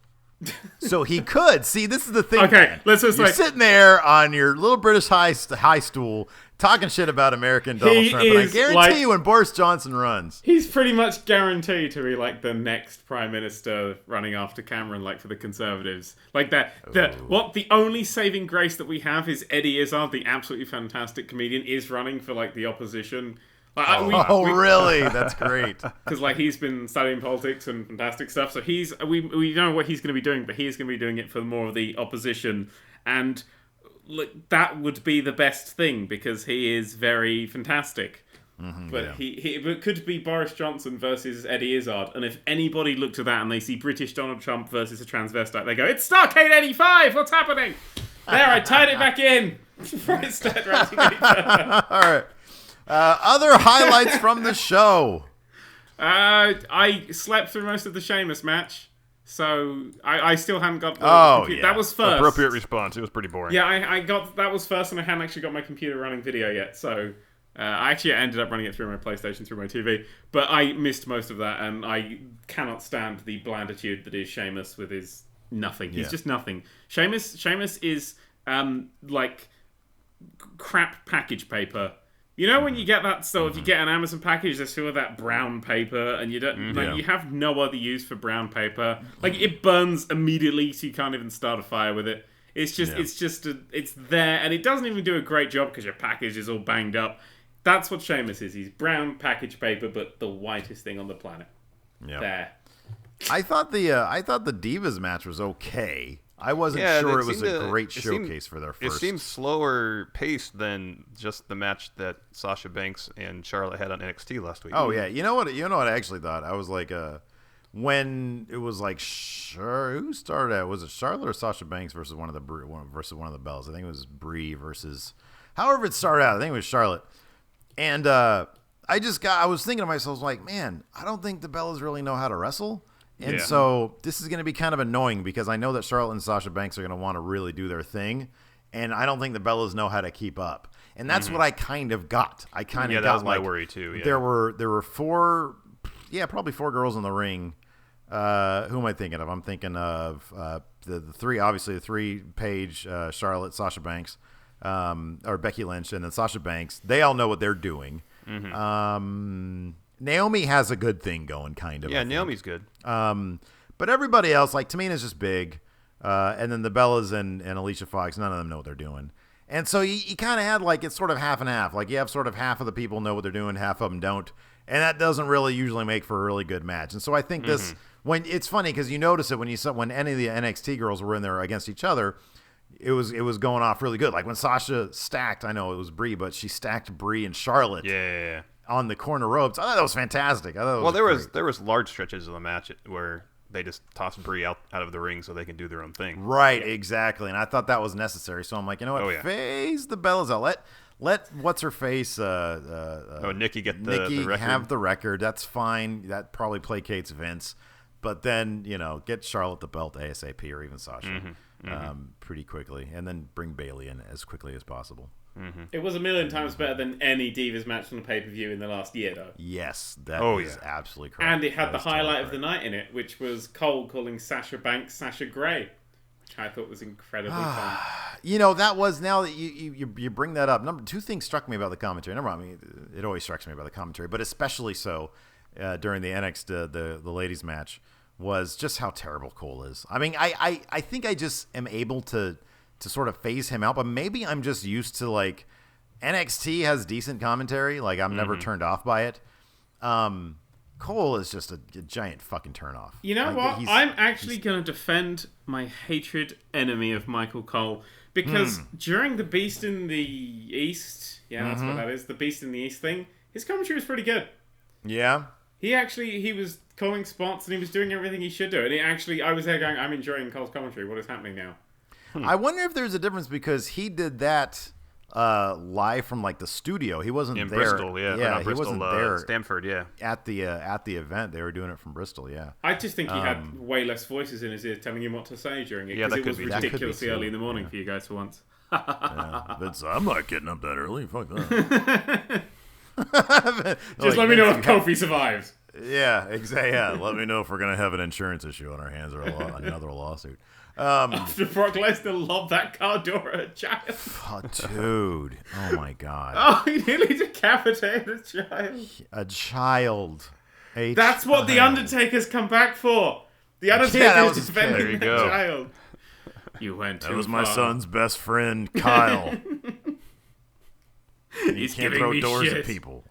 So he could. See, this is the thing. Okay, man. let's just You're sitting there on your little British high stool talking shit about American Donald Trump, and I guarantee you when Boris Johnson runs, he's pretty much guaranteed to be like the next prime minister running after Cameron, like for the Conservatives. Like that. The only saving grace that we have is Eddie Izzard, the absolutely fantastic comedian, is running for like the opposition. Really? That's great. Because like he's been studying politics and fantastic stuff, so we know what he's going to be doing, but he's going to be doing it for more of the opposition, and that would be the best thing because he is very fantastic. But it could be Boris Johnson versus Eddie Izzard, and if anybody looked at that and they see British Donald Trump versus a transvestite, they go, "It's Starrcade '85. What's happening?" There, I tied it back in before I start writing it. All right. Other highlights from the show. I slept through most of the Sheamus match, so I still haven't got the computer. That was first. Appropriate response. It was pretty boring. Yeah, I got that was first, and I hadn't actually got my computer running video yet, so I actually ended up running it through my PlayStation, through my TV, but I missed most of that, and I cannot stand the blanditude that is Sheamus with his nothing. He's just nothing. Sheamus is like crap package paper. You know when you get that if you get an Amazon package that's full of that brown paper and you don't you have no other use for brown paper. Like it burns immediately, so you can't even start a fire with it. It's there, and it doesn't even do a great job because your package is all banged up. That's what Sheamus is. He's brown package paper, but the whitest thing on the planet. Yeah. There. I thought the Divas match was okay. I wasn't sure it was a great showcase for their first. It seemed slower paced than just the match that Sasha Banks and Charlotte had on NXT last week. Oh yeah, you know what I actually thought? I was like, when it was like, who started it? Was it Charlotte or Sasha Banks versus one of the Bellas? I think it was Brie versus. However it started out, I think it was Charlotte, and I was thinking to myself, like, man, I don't think the Bellas really know how to wrestle. And so this is going to be kind of annoying because I know that Charlotte and Sasha Banks are going to want to really do their thing, and I don't think the Bellas know how to keep up. And that's what I kind of got. I kind of got, that was my like, worry too. Yeah. There were probably four girls in the ring. Who am I thinking of? I'm thinking of the three, obviously the three: Paige, Charlotte, Sasha Banks, or Becky Lynch, and then Sasha Banks. They all know what they're doing. Naomi has a good thing going, kind of. Yeah, Naomi's good. But everybody else, like Tamina's just big, and then the Bellas and Alicia Fox, none of them know what they're doing. And so you kind of had like it's sort of half and half. Like you have sort of half of the people know what they're doing, half of them don't, and that doesn't really usually make for a really good match. And so I think this when it's funny because you notice it when any of the NXT girls were in there against each other. It was going off really good. Like when Sasha stacked, I know it was Brie, but she stacked Brie and Charlotte. Yeah. On the corner ropes. I thought that was fantastic. There was large stretches of the match where they just tossed Brie out of the ring so they can do their own thing. Right, exactly. And I thought that was necessary. So I'm like, you know what? Phase the Bellas out. Let what's her face? Nikki get the record. Have the record. That's fine. That probably placates Vince. But then get Charlotte the belt ASAP or even Sasha pretty quickly, and then bring Bayley in as quickly as possible. It was 1,000,000 times better than any Divas match on the pay-per-view in the last year, though. Yes, that is absolutely correct. And it had the highlight of the night in it, which was Cole calling Sasha Banks Sasha Grey, which I thought was incredibly fun. That was, now that you bring that up, two things struck me about the commentary. Number one, it always strikes me about the commentary, but especially so during the NXT, the ladies match, was just how terrible Cole is. I mean, I think I just am able to sort of phase him out, but maybe I'm just used to like NXT has decent commentary. Like I'm never turned off by it. Cole is just a giant fucking turnoff. You know what? I'm actually going to defend my hatred enemy of Michael Cole because during the Beast in the East, that's what that is, the Beast in the East thing, his commentary was pretty good. Yeah. He was calling spots, and he was doing everything he should do. And I was there going, I'm enjoying Cole's commentary. What is happening now? I wonder if there's a difference because he did that live from like the studio. He wasn't in there. Bristol, yeah, he Bristol, wasn't there. Stamford, yeah. At the event, they were doing it from Bristol. Yeah. I just think he had way less voices in his ears telling him what to say during it Yeah, because that it was could be. ridiculously early in the morning for you guys for once. I'm not getting up that early. Fuck that. Just let me know if Kofi survives. Yeah, exactly. Yeah, let me know if we're gonna have an insurance issue on our hands or another lawsuit. After Brock Lesnar lobbed that car door at a child. Oh, dude. Oh my god. Oh, he nearly decapitated a child. A child. That's what the Undertaker's come back for. The Undertaker's defending the child. You went too far. That was my son's best friend, Kyle. He can't throw doors at people.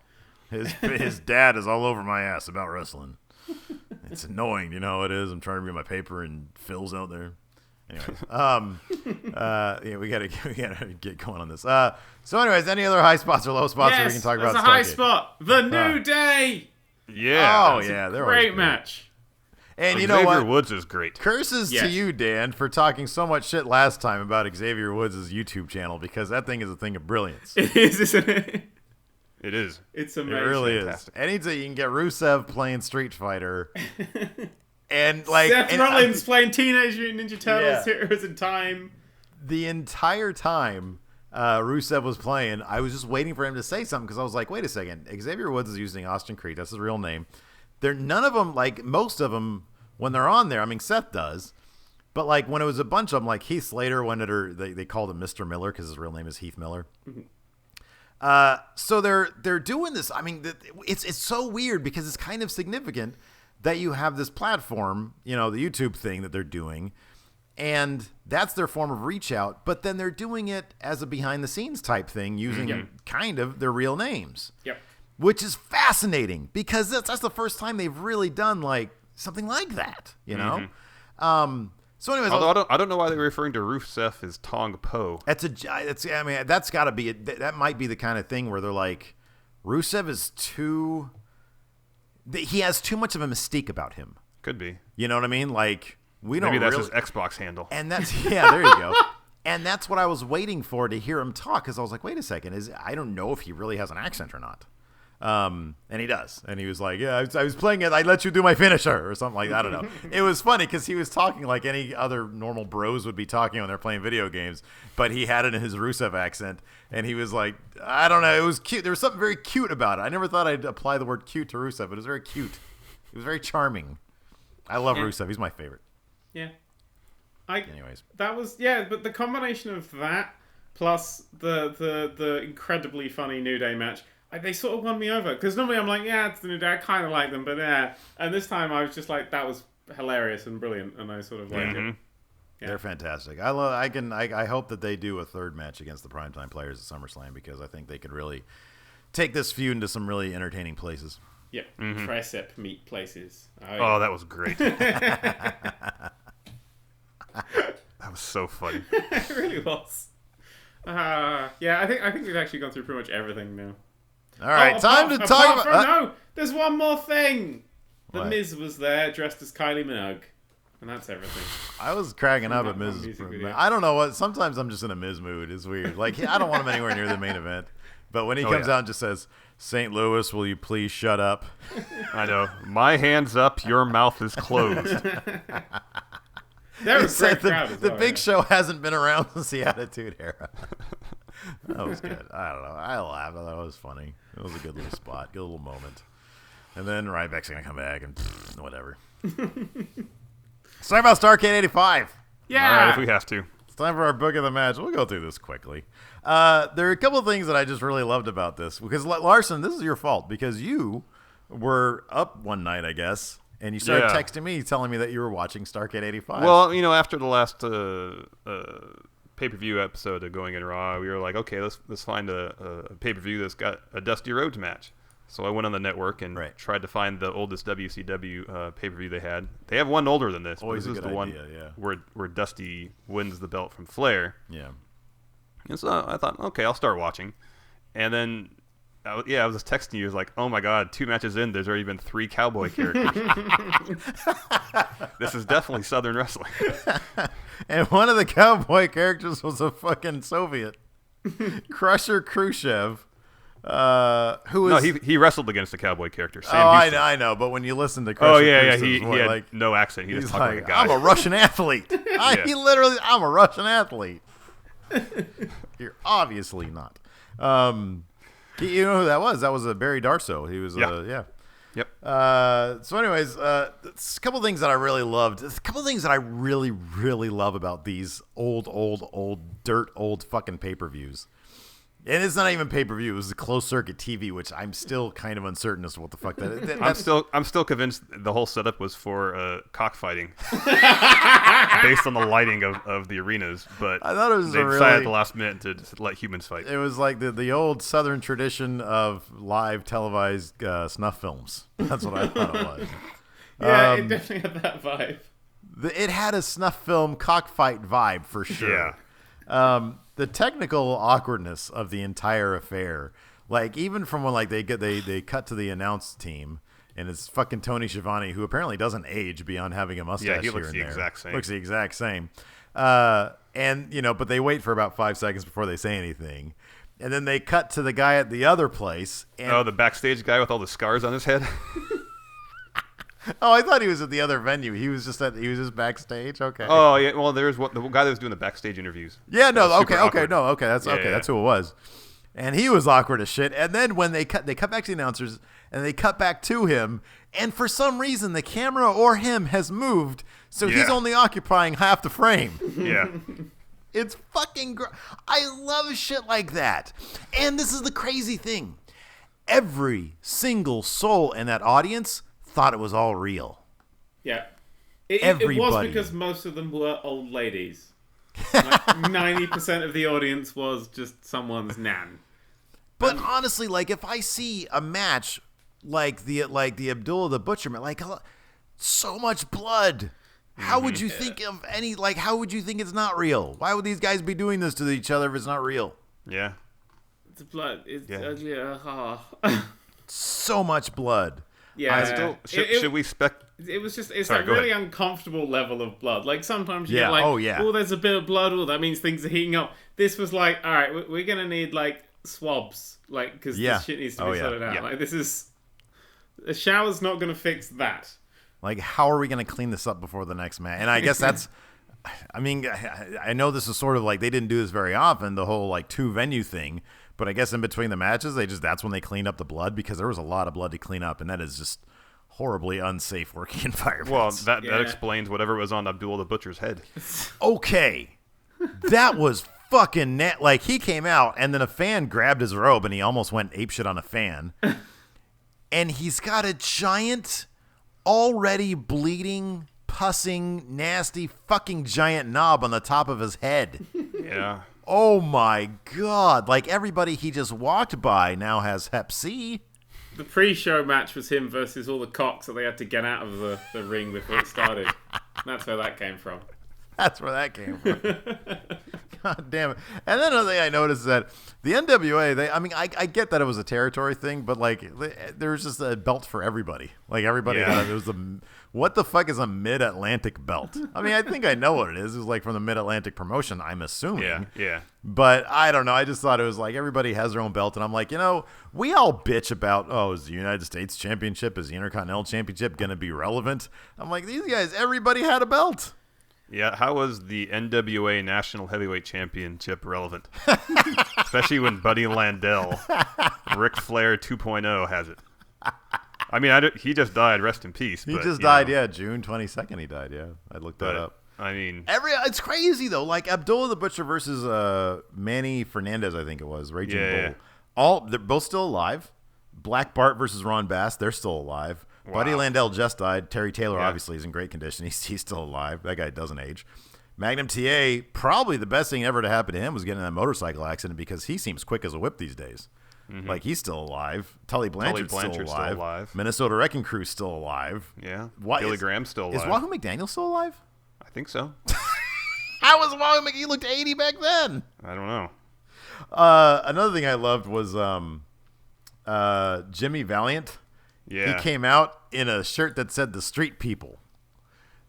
His dad is all over my ass about wrestling. It's annoying, you know how it is. I'm trying to read my paper and Phil's out there. Anyways, we gotta get going on this. So anyways, any other high spots or low spots that we can talk about? Yes, a high spot. The New Day. Yeah. Oh yeah, they're great match. And you Xavier know what? Woods is great. Curses to you, Dan, for talking so much shit last time about Xavier Woods' YouTube channel because that thing is a thing of brilliance. It is, isn't it? It is. It's amazing. It really Fantastic. is. Anytime you can get Rusev playing Street Fighter, and like Seth Rollins playing Teenage Mutant Ninja Turtles Heroes in Time. The entire time Rusev was playing, I was just waiting for him to say something because I was like, wait a second, Xavier Woods is using Austin Creed. That's his real name. They're none of them, like most of them, when they're on there. I mean, Seth does, but like when it was a bunch of them, like Heath Slater, they called him Mr. Miller because his real name is Heath Miller. Mm-hmm. So they're doing this. I mean, it's so weird because it's kind of significant that you have this platform, you know, the YouTube thing that they're doing, and that's their form of reach out. But then they're doing it as a behind the scenes type thing using kind of their real names. Yep. Which is fascinating because that's the first time they've really done like something like that, you know? So anyways, although I don't know why they're referring to Rusev as Tong Po. I mean, that's got to be that might be the kind of thing where they're like, Rusev is he has too much of a mystique about him. Could be. You know what I mean? Like Maybe that's his Xbox handle. And that's there you go. And that's what I was waiting for to hear him talk because I was like, wait a second, I don't know if he really has an accent or not. And he does. And he was like, yeah, I was playing it. I let you do my finisher or something like that. I don't know. It was funny because he was talking like any other normal bros would be talking when they're playing video games, but he had it in his Rusev accent. And he was like, I don't know. It was cute. There was something very cute about it. I never thought I'd apply the word cute to Rusev, but it was very cute. It was very charming. I love Rusev. He's my favorite. Yeah. Anyways. That was, but the combination of that plus the incredibly funny New Day match, they sort of won me over because normally I'm like, it's the New Day. I kind of like them, but and this time I was just like, that was hilarious and brilliant, and I sort of liked it. Yeah. They're fantastic. I hope that they do a third match against the Primetime Players at SummerSlam because I think they could really take this feud into some really entertaining places. Yep, tricep meat places. Oh, that was great. That was so funny. It really was. I think we've actually gone through pretty much everything now. All right, time to talk about... No, there's one more thing. The Miz was there dressed as Kylie Minogue. And that's everything. I was cracking up at Miz. I don't know what. Sometimes I'm just in a Miz mood. It's weird. Like, I don't want him anywhere near the main event. But when he comes out and just says, St. Louis, will you please shut up? I know. My hand's up, your mouth is closed. That was great crowd as well, the Big Show hasn't been around since the Attitude Era. That was good. I don't know. I laughed. I thought it was funny. It was a good little spot, good little moment. And then Ryback's going to come back and whatever. Let's talk about Starrcade 85. Yeah. All right, if we have to. It's time for our book of the match. We'll go through this quickly. There are a couple of things that I just really loved about this. Because, Larson, this is your fault. Because you were up one night, I guess, and you started texting me telling me that you were watching Starrcade 85. Well, after the last pay-per-view episode of Going in Raw, we were like, okay, let's find a pay-per-view that's got a Dusty Rhodes match. So I went on the network and tried to find the oldest WCW pay-per-view they had. They have one older than this. Always but this a is good the idea, one where Dusty wins the belt from Flair. Yeah. And so I thought, okay, I'll start watching. And then I was just texting you. It was like, oh my god, 2 matches in, there's already been 3 cowboy characters. This is definitely Southern wrestling. And one of the cowboy characters was a fucking Soviet, Crusher Khrushchev, who was... No, he wrestled against a cowboy character. Sam I know, but when you listen to Crusher he voice, had like, no accent. He just he's talked like a guy. I'm a Russian athlete. I'm a Russian athlete. You're obviously not. You know who that was? That was Barry Darso. He was, Yep. So anyways, a couple things that I really loved. A couple things that I really, really love about these old fucking pay-per-views. And it's not even pay-per-view. It was a closed-circuit TV, which I'm still kind of uncertain as to what the fuck that is. I'm still convinced the whole setup was for cockfighting, based on the lighting of the arenas. But I thought it was they decided at the last minute to just let humans fight. It was like the old Southern tradition of live televised snuff films. That's what I thought it was. Yeah, it definitely had that vibe. It had a snuff film cockfight vibe for sure. Yeah. The technical awkwardness of the entire affair, like even from when like they cut to the announce team, and it's fucking Tony Schiavone, who apparently doesn't age beyond having a mustache. Yeah, he here looks and the there. exact same. Looks the exact same. And but they wait for about 5 seconds before they say anything, and then they cut to the guy at the other place. And, the backstage guy with all the scars on his head. Oh, I thought he was at the other venue. He was just backstage. Okay. Oh yeah, well there's the guy that was doing the backstage interviews. Yeah, no, okay, awkward. that's that's who it was. And he was awkward as shit. And then when they cut back to the announcers and they cut back to him, and for some reason the camera or him has moved, so he's only occupying half the frame. Yeah. It's fucking I love shit like that. And this is the crazy thing. Every single soul in that audience thought it was all real. Yeah. It was because most of them were old ladies. Like 90% of the audience was just someone's nan. But honestly, like if I see a match like the Abdullah the Butcher match, like so much blood. How would you think of any how would you think it's not real? Why would these guys be doing this to each other if it's not real? Yeah. The blood is so much blood. Yeah. Should we spec? It was just that really uncomfortable level of blood. Like sometimes you get like, there's a bit of blood. Oh, that means things are heating up. This was like, all right, we're gonna need like swabs, like because this shit needs to be sorted out. Yeah. Like this is a shower's not gonna fix that. Like how are we gonna clean this up before the next match? And I guess that's. I mean, I know this is sort of like they didn't do this very often, the whole like 2 venue thing. But I guess in between the matches, that's when they cleaned up the blood because there was a lot of blood to clean up, and that is just horribly unsafe working environment. Well, that explains whatever was on Abdullah the Butcher's head. Okay, that was fucking like he came out, and then a fan grabbed his robe, and he almost went apeshit on a fan. And he's got a giant, already bleeding, pussing, nasty, fucking giant knob on the top of his head. Yeah. Oh my God. Like everybody he just walked by now has Hep C. The pre-show match was him versus all the cocks that they had to get out of the ring before it started. That's where that came from. That's where that came from. God damn it. And then another thing I noticed is that the NWA, I get that it was a territory thing, but like there was just a belt for everybody. Like everybody there was what the fuck is a mid-Atlantic belt? I mean, I think I know what it is. It was like from the Mid-Atlantic promotion, I'm assuming. Yeah. But I don't know. I just thought it was like everybody has their own belt. And I'm like, we all bitch about, is the United States Championship, is the Intercontinental Championship going to be relevant? I'm like, these guys, everybody had a belt. Yeah, how was the NWA National Heavyweight Championship relevant? Especially when Buddy Landell, Ric Flair 2.0 has it. I mean, he just died. Rest in peace. He just died, June 22nd he died, I looked that up. I mean... It's crazy, though. Like, Abdullah the Butcher versus Manny Fernandez, I think it was. Raging Bull. They're both still alive. Black Bart versus Ron Bass, they're still alive. Wow. Buddy Landell just died. Terry Taylor obviously is in great condition. He's still alive. That guy doesn't age. Magnum TA, probably the best thing ever to happen to him was getting in that motorcycle accident because he seems quick as a whip these days. Mm-hmm. Like, he's still alive. Tully Blanchard's still alive. Minnesota Wrecking Crew's still alive. Yeah. Billy Graham's still alive. Is Wahoo McDaniel still alive? I think so. How was Wahoo McDaniel? He looked 80 back then. I don't know. Another thing I loved was Jimmy Valiant. Yeah. He came out in a shirt that said "The Street People."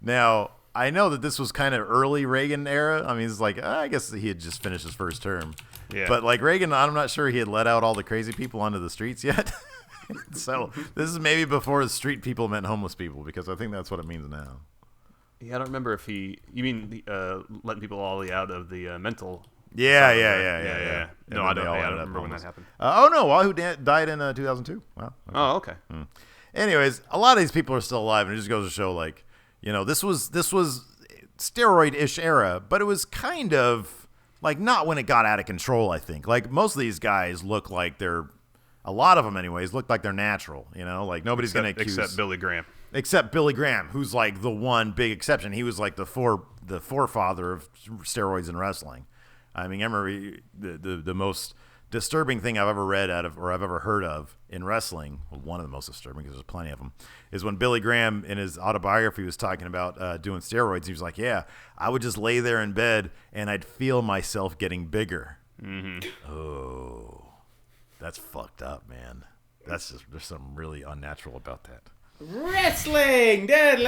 Now, I know that this was kind of early Reagan era. I mean, it's like, I guess he had just finished his first term. Yeah. But like Reagan, I'm not sure he had let out all the crazy people onto the streets yet. So this is maybe before street people meant homeless people, because I think that's what it means now. Yeah, I don't remember if you mean letting people all out of the mental. Yeah. No, I don't remember when that happened. No, Wahoo died in 2002. Wow. Okay. Oh, okay. Anyways, a lot of these people are still alive, and it just goes to show, like, this was steroid-ish era, but it was kind of like not when it got out of control. I think like most of these guys look like a lot of them anyways look like they're natural. Like nobody's gonna accuse except Billy Graham. Except Billy Graham, who's like the one big exception. He was like the forefather of steroids in wrestling. I mean, I remember the most disturbing thing I've ever read I've ever heard of in wrestling, well, one of the most disturbing, because there's plenty of them, is when Billy Graham in his autobiography was talking about doing steroids. He was like, yeah, I would just lay there in bed and I'd feel myself getting bigger. Mm-hmm. Oh, that's fucked up, man. There's something really unnatural about that. Wrestling! That's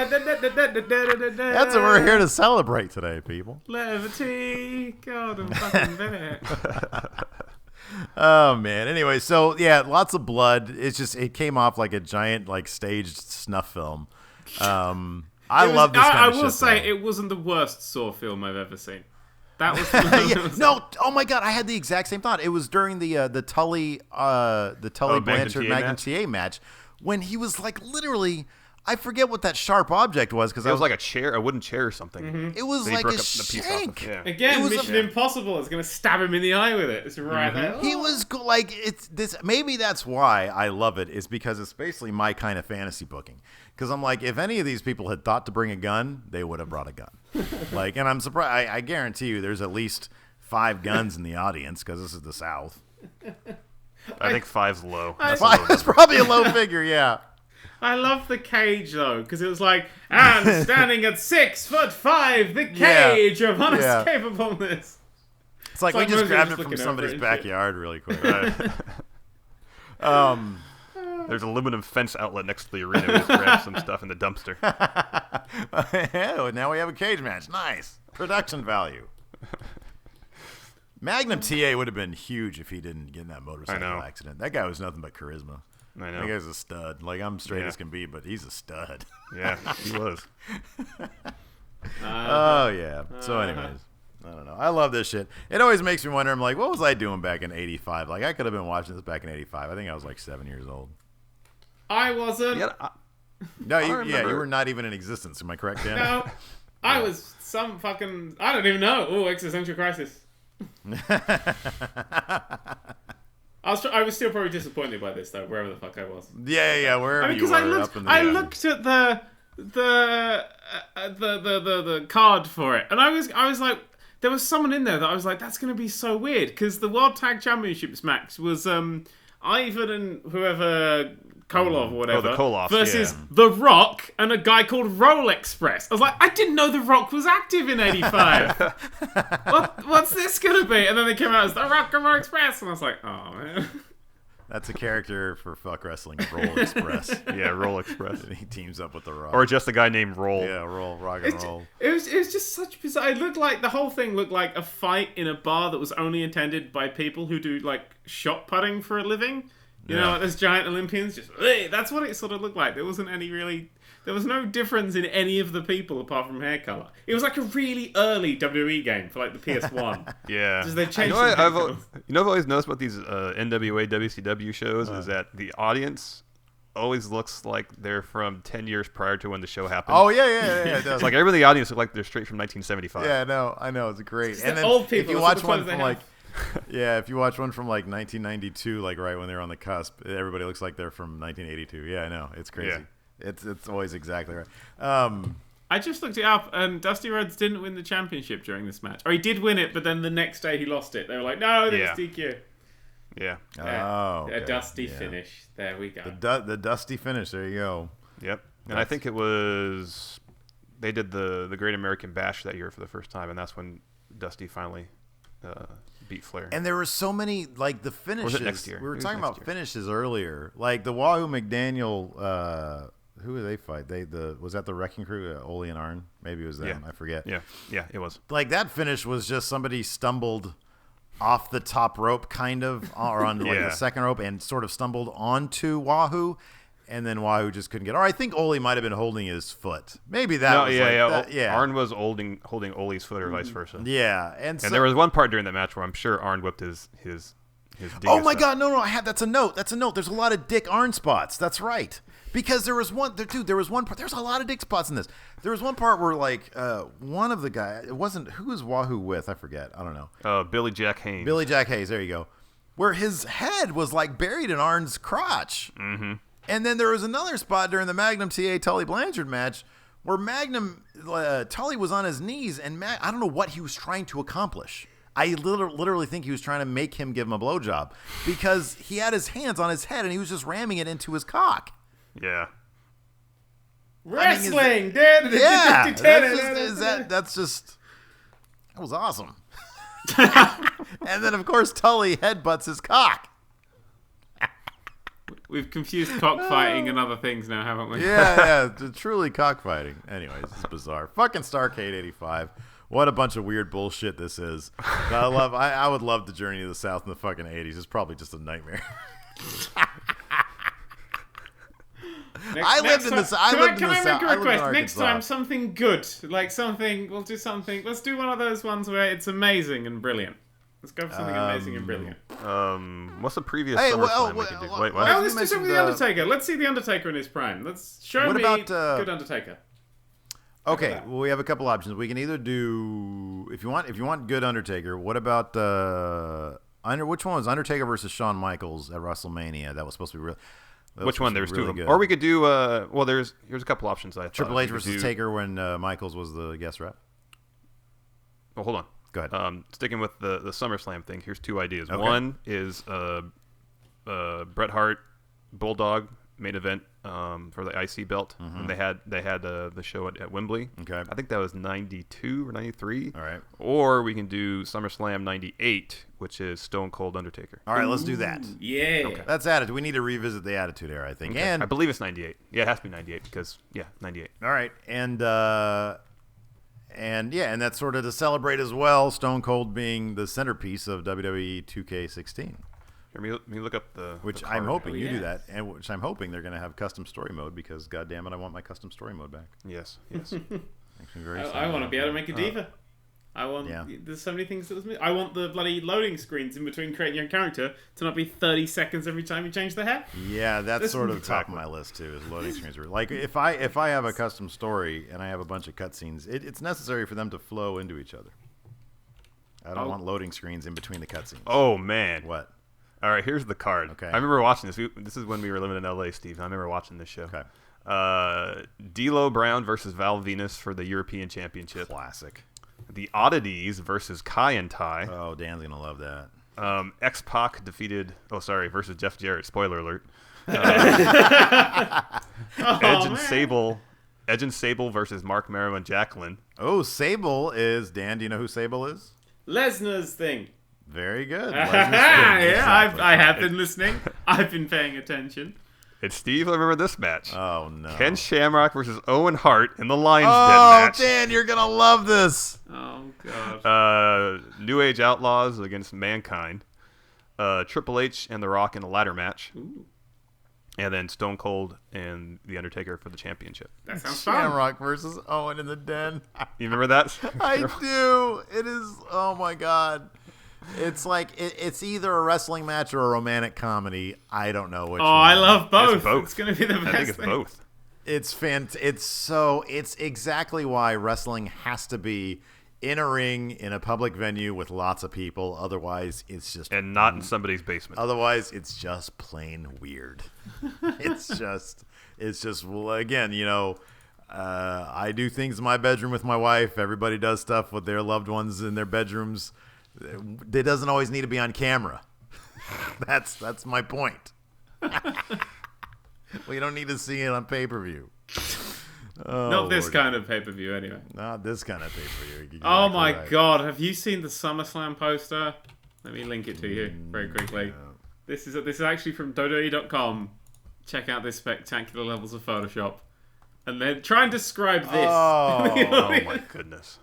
what we're here to celebrate today, people. Levity! God, I'm fucking back. Oh, man. Anyway, so, yeah, lots of blood. It came off like a giant, like, staged snuff film. I love this kind of shit. I will say, it wasn't the worst Saw film I've ever seen. That was no. Oh my god, I had the exact same thought. It was during the Tully Blanchard Magnum TA match when he was like literally, I forget what that sharp object was, because it was like a wooden chair or something. Mm-hmm. It was like a shank. Yeah. Again, Mission Impossible is going to stab him in the eye with it. It's right there. He was like, it's this. Maybe that's why I love it, is because it's basically my kind of fantasy booking. Because I'm like, if any of these people had thought to bring a gun, they would have brought a gun. Like, and I'm surprised. I guarantee you, there's at least 5 guns in the audience, because this is the South. I think 5's low. That's probably a low figure, yeah. I love the cage though, because it was like, and standing at 6'5", the cage of unescapableness. It's like we just grabbed it from somebody's backyard really quick. Right? There's an aluminum fence outlet next to the arena. We just grabbed some stuff in the dumpster. Now we have a cage match. Nice. Production value. Magnum TA would have been huge if he didn't get in that motorcycle accident. That guy was nothing but charisma. I know. That guy's a stud. Like, I'm straight as can be, but he's a stud. Yeah, he was. Oh, yeah. So, anyways, I don't know. I love this shit. It always makes me wonder, I'm like, what was I doing back in 85? Like, I could have been watching this back in 85. I think I was like 7 years old. I wasn't. You were not even in existence. Am I correct, Dan? No. I was some fucking, I don't even know. Oh, existential crisis. I was still probably disappointed by this though, wherever the fuck I was. Yeah, wherever you were. I looked at the card for it, and I was like, there was someone in there that I was like, that's gonna be so weird, because the World Tag Championships match was Ivan and whoever. Kolov or whatever, the Koloff, versus The Rock and a guy called Roll Express. I was like, I didn't know The Rock was active in 85. What's this going to be? And then they came out as The Rock and Roll Express. And I was like, oh, man. That's a character for fuck wrestling, Roll Express. Yeah, Roll Express. And he teams up with The Rock. Or just a guy named Roll. Yeah, Rock and Roll. It was just such bizarre. It looked like, the whole thing looked like a fight in a bar that was only attended by people who do, like, shot putting for a living. You know, like those giant Olympians, that's what it sort of looked like. There wasn't there was no difference in any of the people apart from hair color. It was like a really early WWE game for like the PS1. Yeah. Just they changed I've always noticed about these NWA, WCW shows is that the audience always looks like they're from 10 years prior to when the show happened. Oh, yeah, it does. Like everybody in the audience look like they're straight from 1975. Yeah, I know, it's great. And then old people, if you watch one from like... Yeah, if you watch one from like 1992, like right when they're on the cusp, everybody looks like they're from 1982. Yeah, I know. It's crazy. Yeah. It's always exactly right. I just looked it up, and Dusty Rhodes didn't win the championship during this match. Or he did win it, but then the next day he lost it. They were like, no, that's DQ. Yeah. Okay. A dusty finish. There we go. The dusty finish. There you go. Yep. And I think it was... They did the Great American Bash that year for the first time, and that's when Dusty finally beat Flair. And there were so many, like, the finishes. Or was it next year? We were talking about finishes earlier. Like, the Wahoo McDaniel, who did they fight? Was that the Wrecking Crew? Ole and Arn? Maybe it was them. Yeah. I forget. Yeah, it was. Like, that finish was just somebody stumbled off the top rope, kind of, or on like the second rope, and sort of stumbled onto Wahoo. And then Wahoo just couldn't get. Or I think Ole might have been holding his foot. Maybe that was Arn was holding Ole's foot or vice versa. Yeah, and there was one part during that match where I'm sure Arn whipped his Oh my God! No! That's a note. There's a lot of Dick Arn spots. That's right. Because there was one part. There's a lot of Dick spots in this. There was one part where like one of the guys. It wasn't who was Wahoo with. I forget. I don't know. Billy Jack Haynes. Billy Jack Haynes. There you go. Where his head was like buried in Arn's crotch. Mm-hmm. And then there was another spot during the Magnum TA Tully Blanchard match where Magnum Tully was on his knees, and I don't know what he was trying to accomplish. I literally think he was trying to make him give him a blowjob because he had his hands on his head and he was just ramming it into his cock. Yeah. Wrestling! That was awesome. And then, of course, Tully headbutts his cock. We've confused cockfighting and other things now, haven't we? Yeah, truly cockfighting. Anyways, it's bizarre. Fucking Starrcade 85. What a bunch of weird bullshit this is. I would love the Journey to the South in the fucking 80s. It's probably just a nightmare. I lived in the South. Can I make a request? Next time, something good. We'll do something. Let's do one of those ones where it's amazing and brilliant. Let's go for something amazing and brilliant. What's the previous SummerSlam we can do? Wait, what? Let's do something with The Undertaker. Let's see The Undertaker in his prime. Let's show me good Undertaker. Okay, well, we have a couple options. We can either do if you want good Undertaker. What about which one was Undertaker versus Shawn Michaels at WrestleMania? That was supposed to be real. Which one? There's two of them. Or we could do here's a couple options. Triple H versus Taker when Michaels was the guest rep. Oh, hold on. Go ahead. Sticking with the SummerSlam thing, here's two ideas. Okay. One is Bret Hart Bulldog main event for the IC belt. Mm-hmm. And they had the show at Wembley. Okay. I think that was 92 or 93. All right. Or we can do SummerSlam 98, which is Stone Cold Undertaker. All right, let's do that. Yeah. Okay. That's Attitude. We need to revisit the Attitude Era, I think. Okay. And I believe it's 98. Yeah, it has to be 98 because 98. All right. And that's sort of to celebrate as well, Stone Cold being the centerpiece of WWE 2K16. Let me look up the I'm hoping you do that, and which I'm hoping they're going to have custom story mode because, goddamn it, I want my custom story mode back. Yes. I want to be able to make a diva. There's so many things that was missing. I want the bloody loading screens in between creating your character to not be 30 seconds every time you change the hair. Yeah, that's sort of top of my list too. Is loading screens. Like if I have a custom story and I have a bunch of cutscenes, it's necessary for them to flow into each other. I don't want loading screens in between the cutscenes. Oh man, what? All right, here's the card. Okay. I remember watching this. This is when we were living in LA, Steve. I remember watching this show. Okay. D'Lo Brown versus Val Venus for the European Championship. Classic. The Oddities versus Kai and Tai. Oh, Dan's gonna love that. X-Pac versus Jeff Jarrett. Spoiler alert. Edge and Sable versus Mark Merrow and Jacqueline. Oh, Sable is Dan. Do you know who Sable is? Lesnar's thing. Very good. Yeah, I have been listening. I've been paying attention. And Steve, I remember this match. Oh, no. Ken Shamrock versus Owen Hart in the Lions Den match. Oh, Dan, you're going to love this. Oh, God. New Age Outlaws against Mankind. Triple H and The Rock in a ladder match. Ooh. And then Stone Cold and The Undertaker for the championship. That sounds fun. Shamrock versus Owen in the Den. You remember that? I do. It is, oh, my God. It's like it's either a wrestling match or a romantic comedy. I don't know which one. I love both. It's both. It's going to be the best. I think it's both. It's exactly why wrestling has to be in a ring in a public venue with lots of people. Otherwise, it's just not in somebody's basement. Otherwise, it's just plain weird. It's just well, again, I do things in my bedroom with my wife. Everybody does stuff with their loved ones in their bedrooms. It doesn't always need to be on camera. That's my point. We don't need to see it on pay-per-view. Not this kind of pay-per-view, anyway. Not this kind of pay-per-view. Exactly oh my right. god, have you seen the SummerSlam poster? Let me link it to you very quickly. Yeah. This is actually from WWE.com. Check out this spectacular levels of Photoshop. And then try and describe this. Oh my goodness.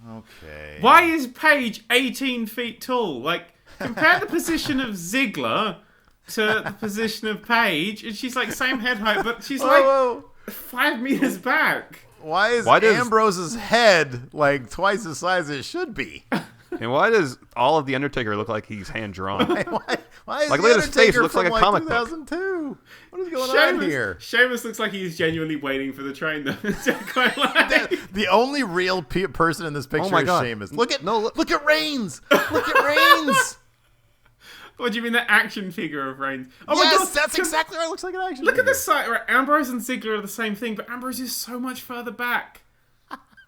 Okay. Why is Paige 18 feet tall? Like, compare the position of Ziggler to the position of Paige, and she's like same head height, but she's like 5 meters back. Why is Ambrose's head like twice the size it should be? And why does all of the Undertaker look like he's hand drawn? Why is like, the look at his face, Undertaker looks like from, a comic 2002? What is going on here? Sheamus looks like he's genuinely waiting for the train, though. The only real person in this picture is Sheamus. Look at Reigns. Look at Reigns. What do you mean, the action figure of Reigns? Oh yes, my god, that's exactly right. It looks like an action Look figure. at this side. Right, Ambrose and Ziggler are the same thing, but Ambrose is so much further back.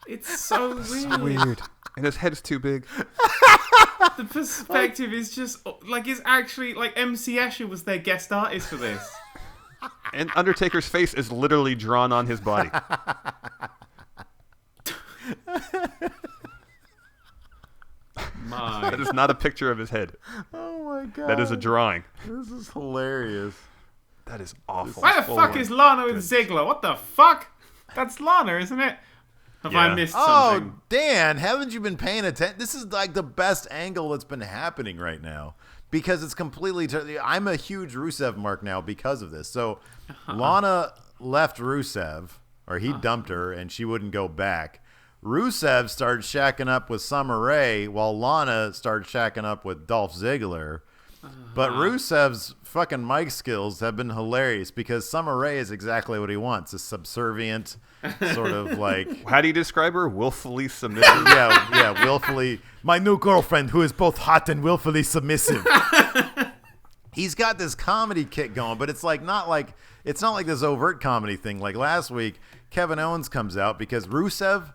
It's so weird. So weird. And his head's too big. The perspective is just like, it's actually like MC Escher was their guest artist for this. And Undertaker's face is literally drawn on his body. That is not a picture of his head. Oh my god. That is a drawing. This is hilarious. That is awful. Why the fuck is Lana with Ziggler? What the fuck? That's Lana, isn't it? Have I missed something? Oh, Dan, haven't you been paying attention? This is like the best angle that's been happening right now because it's completely. I'm a huge Rusev mark now because of this. So Lana left Rusev, or he dumped her, and she wouldn't go back. Rusev started shacking up with Summer Rae while Lana started shacking up with Dolph Ziggler. But Rusev's fucking mic skills have been hilarious because Summer Rae is exactly what he wants. A subservient, sort of like... How do you describe her? Willfully submissive? yeah, willfully. My new girlfriend who is both hot and willfully submissive. He's got this comedy kick going, but it's not like this overt comedy thing. Like last week, Kevin Owens comes out because Rusev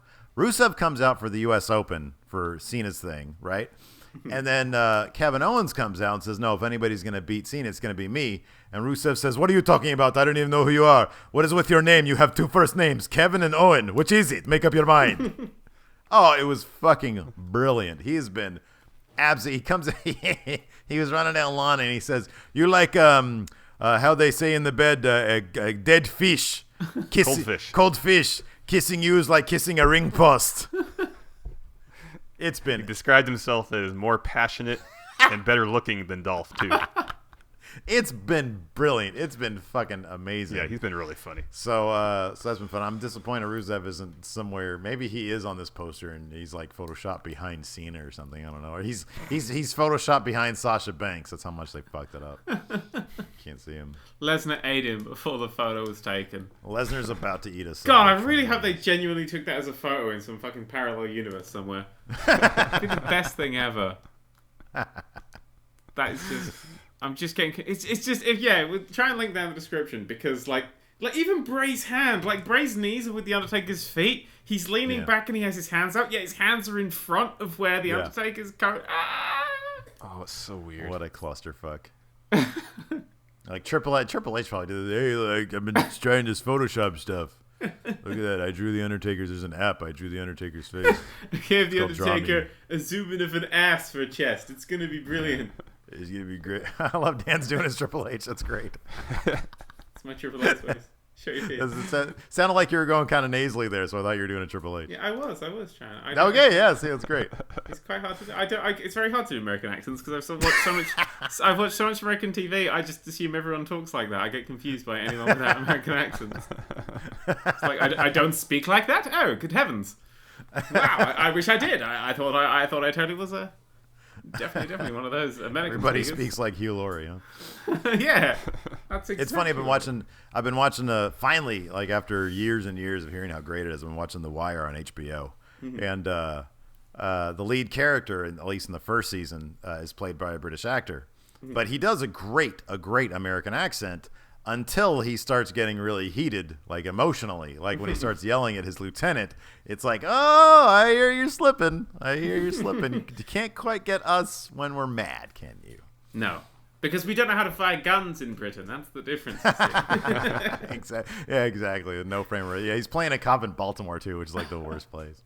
comes out for the U.S. Open for Cena's thing, right? And then Kevin Owens comes out and says, no, if anybody's going to beat Cena, it's going to be me. And Rusev says, what are you talking about? I don't even know who you are. What is with your name? You have 2 first names, Kevin and Owen. Which is it? Make up your mind. Oh, it was fucking brilliant. He has been absolutely. He comes. He was running down Lana and he says, "You're like how they say in the bed, a dead fish, cold fish. Kissing you is like kissing a ring post." He described himself as more passionate and better looking than Dolph too. It's been brilliant. It's been fucking amazing. Yeah, he's been really funny. So that's been fun. I'm disappointed Rusev isn't somewhere. Maybe he is on this poster and he's like photoshopped behind Cena or something. I don't know. Or he's photoshopped behind Sasha Banks. That's how much they fucked it up. Can't see him. Lesnar ate him before the photo was taken. Lesnar's about to eat us. God, I really hope they genuinely took that as a photo in some fucking parallel universe somewhere. It'd be the best thing ever. That is just... I'm just getting... It's just... We'll try and link down the description because, like even Bray's hand, like, Bray's knees are with the Undertaker's feet. He's leaning back and he has his hands out. Yeah, his hands are in front of where the Undertaker's going. Ah! Oh, it's so weird. What a clusterfuck. Like, Triple H probably did it. Hey, like, I've been trying this Photoshop stuff. Look at that. I drew the Undertaker's. There's an app. I drew the Undertaker's face. Give the Undertaker a zoom in of an ass for a chest. It's going to be brilliant. It's going to be great. I love Dan's doing his Triple H. That's great. It's my Triple H voice. Show your teeth. It sounded like you were going kind of nasally there, so I thought you were doing a Triple H. Yeah, I was trying. Okay, yeah, see, that's great. It's quite hard to do. It's very hard to do American accents because I've watched so much American TV. I just assume everyone talks like that. I get confused by anyone without American accents. It's like I don't speak like that. Oh, good heavens! Wow, I wish I did. I thought I totally was a. Definitely one of those American. Everybody speaks like Hugh Laurie, huh? Yeah, that's exactly. It's funny. I've been watching finally, like after years and years of hearing how great it is. I've been watching The Wire on HBO, and the lead character, at least in the first season, is played by a British actor, but he does a great American accent until he starts getting really heated, like emotionally, like when he starts yelling at his lieutenant. It's like, oh, I hear you're slipping. You can't quite get us when we're mad, can you? No. Because we don't know how to fire guns in Britain. That's the difference. Exactly. Yeah, exactly. No frame rate. Yeah, he's playing a cop in Baltimore too, which is like the worst place.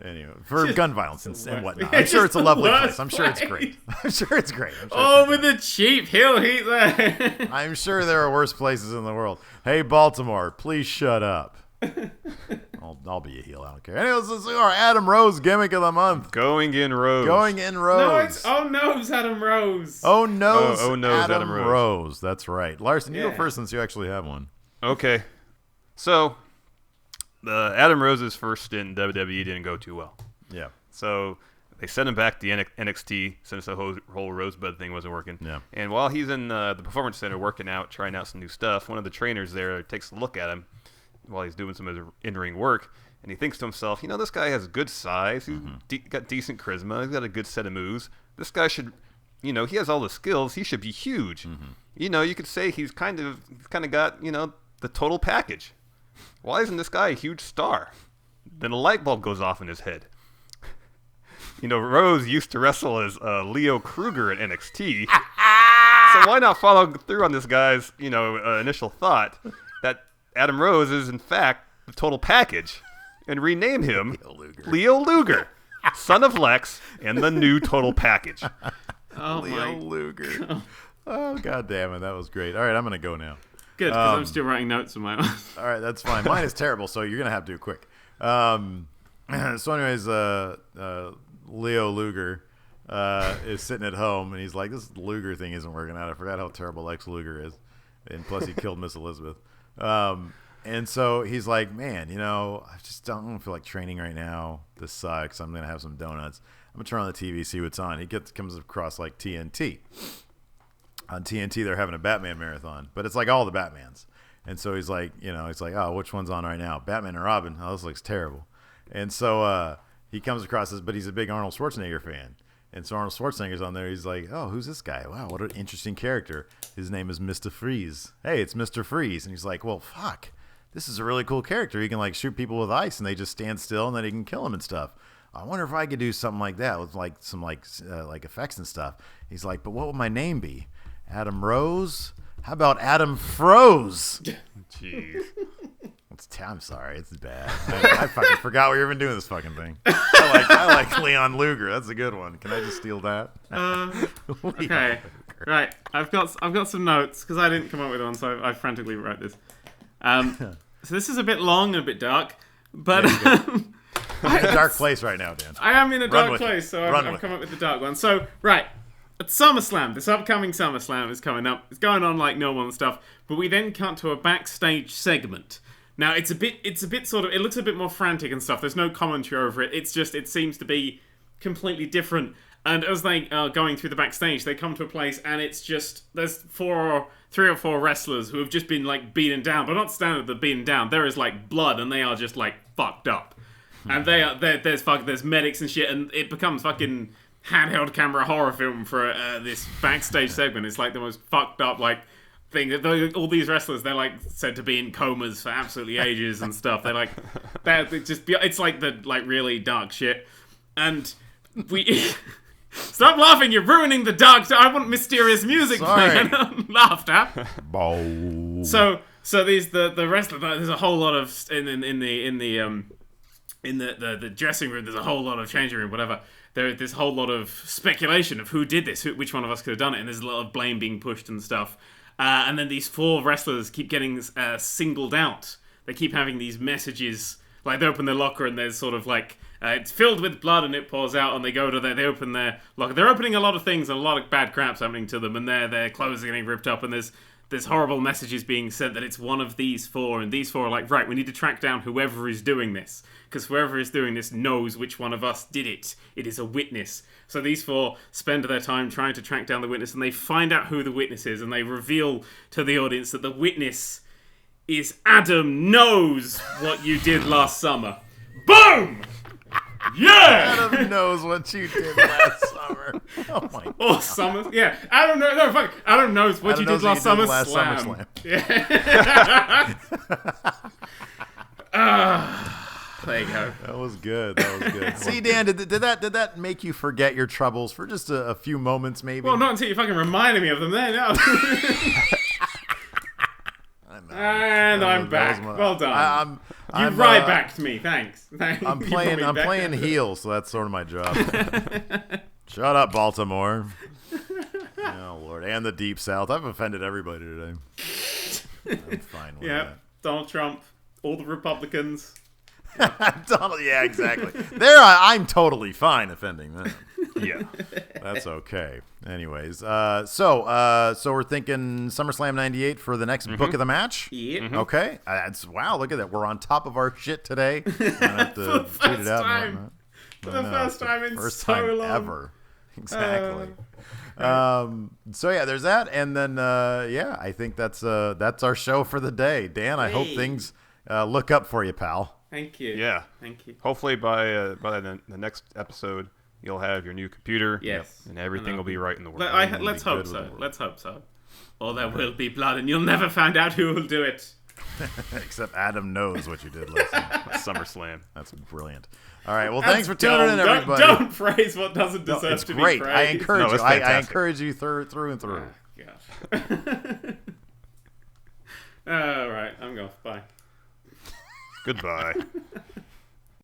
Anyway, for gun violence and whatnot. I'm sure it's a lovely place. I'm sure it's great. I'm sure it's great. With the cheap hill heat there. I'm sure there are worse places in the world. Hey, Baltimore, please shut up. I'll be a heel. I don't care. Anyways, this is our Adam Rose gimmick of the month. Going in Rose. Going in Rose. No, it's Adam Rose. Adam Rose. That's right. Larson, you go first since you actually have one. Okay. So, Adam Rose's first stint in WWE didn't go too well. Yeah. So they sent him back to NXT since the whole Rosebud thing wasn't working. Yeah. And while he's in the Performance Center working out, trying out some new stuff, one of the trainers there takes a look at him while he's doing some of his in-ring work, and he thinks to himself, this guy has good size, he's got decent charisma, he's got a good set of moves. This guy should, he has all the skills, he should be huge. You could say he's kind of got, the total package. Why isn't this guy a huge star? Then a light bulb goes off in his head. Rose used to wrestle as Leo Kruger at NXT, so why not follow through on this guy's, initial thought that Adam Rose is, in fact, the total package, and rename him Leo Luger, son of Lex, and the new total package. Leo Luger. Oh, God damn it. That was great. All right, I'm going to go now. Good, because I'm still writing notes on my own. All right, that's fine. Mine is terrible, so you're going to have to do it quick. So anyways, Leo Luger is sitting at home, and he's like, this Luger thing isn't working out. I forgot how terrible Lex Luger is. And plus, he killed Miss Elizabeth. And so he's like, man, I just don't feel like training right now. This sucks. I'm going to have some donuts. I'm going to turn on the TV, see what's on. He comes across like TNT. On TNT, they're having a Batman marathon, but it's like all the Batmans. And so he's like, oh, which one's on right now? Batman or Robin? Oh, this looks terrible. And so he comes across this, but he's a big Arnold Schwarzenegger fan. And so Arnold Schwarzenegger's on there. He's like, oh, who's this guy? Wow, what an interesting character. His name is Mr. Freeze. Hey, it's Mr. Freeze. And he's like, well, fuck. This is a really cool character. He can like shoot people with ice, and they just stand still, and then he can kill them and stuff. I wonder if I could do something like that with like some like effects and stuff. He's like, but what would my name be? Adam Rose? How about Adam Froze? Jeez. I'm sorry, it's bad. I fucking forgot we were even doing this fucking thing. I like Leon Luger. That's a good one. Can I just steal that? Okay, right. I've got some notes because I didn't come up with one, so I frantically wrote this. So this is a bit long and a bit dark, but I'm in a dark place right now, Dan. I am in a dark place, so I've come up with the dark one. So right. At SummerSlam, this upcoming SummerSlam is coming up. It's going on like normal and stuff, but we then cut to a backstage segment. Now it's a bit sort of, it looks a bit more frantic and stuff. There's no commentary over it. It's just, it seems to be completely different. And as they are going through the backstage, they come to a place and it's just, there's three or four wrestlers who have just been like beaten down, but not standard, they're beaten down. There is like blood and they are just like fucked up. And there's medics and shit, and it becomes fucking handheld camera horror film for this backstage segment. It's like the most fucked up like thing. All these wrestlers, they're like said to be in comas for absolutely ages and stuff. It's like the like really dark shit. And we stop laughing. You're ruining the dark. I want mysterious music playing. Laughter. Bow. So the wrestler. There's a whole lot of in the dressing room. There's a whole lot of changing room, whatever. There's this whole lot of speculation of who did this, which one of us could have done it, and there's a lot of blame being pushed and stuff. And then these four wrestlers keep getting singled out. They keep having these messages, like they open their locker and there's sort of like, it's filled with blood and it pours out, and they go to they open their locker. They're opening a lot of things and a lot of bad crap's happening to them, and their clothes are getting ripped up, and there's horrible messages being sent that it's one of these four, and these four are like, right, we need to track down whoever is doing this, because whoever is doing this knows which one of us did it. It is a witness. So these four spend their time trying to track down the witness, and they find out who the witness is, and they reveal to the audience that the witness is Adam knows what you did last summer. Boom! Yeah! Adam knows what you did last summer. Oh my god. Oh, summer. Yeah. Adam knows. No, fuck. Adam knows what you did last summer. SummerSlam. Yeah. There you go. That was good. See, Dan, did that make you forget your troubles for just a few moments, maybe? Well, not until you fucking reminded me of them then. No. And I'm back. Well done. You right-backed me. Thanks. I'm playing heel, so that's sort of my job. Shut up, Baltimore. Oh, Lord. And the Deep South. I've offended everybody today. I'm fine with that. Donald Trump, all the Republicans. Donald, yeah, exactly. I'm totally fine offending them. Yeah. That's okay. Anyways, so we're thinking SummerSlam 98 for the next book of the match? Yeah. Okay. Wow, look at that. We're on top of our shit today. I'm gonna have to tweet it out and whatnot. For the first time in so long. Ever. Exactly. So yeah, there's that, and then I think that's our show for the day. Dan, I hope things look up for you, pal. Thank you. Yeah. Thank you. Hopefully by the next episode, you'll have your new computer. Yes. And everything will be right in the world. Let's hope so. Let's hope so. Or there will be blood, and you'll never find out who will do it. Except Adam knows what you did last night. SummerSlam. That's brilliant. All right. Well, thanks for tuning in, everybody. Don't praise what doesn't deserve to be praised. It's great. I encourage you. I encourage you through and through. Oh, gosh. All right. I'm going. Bye. Goodbye.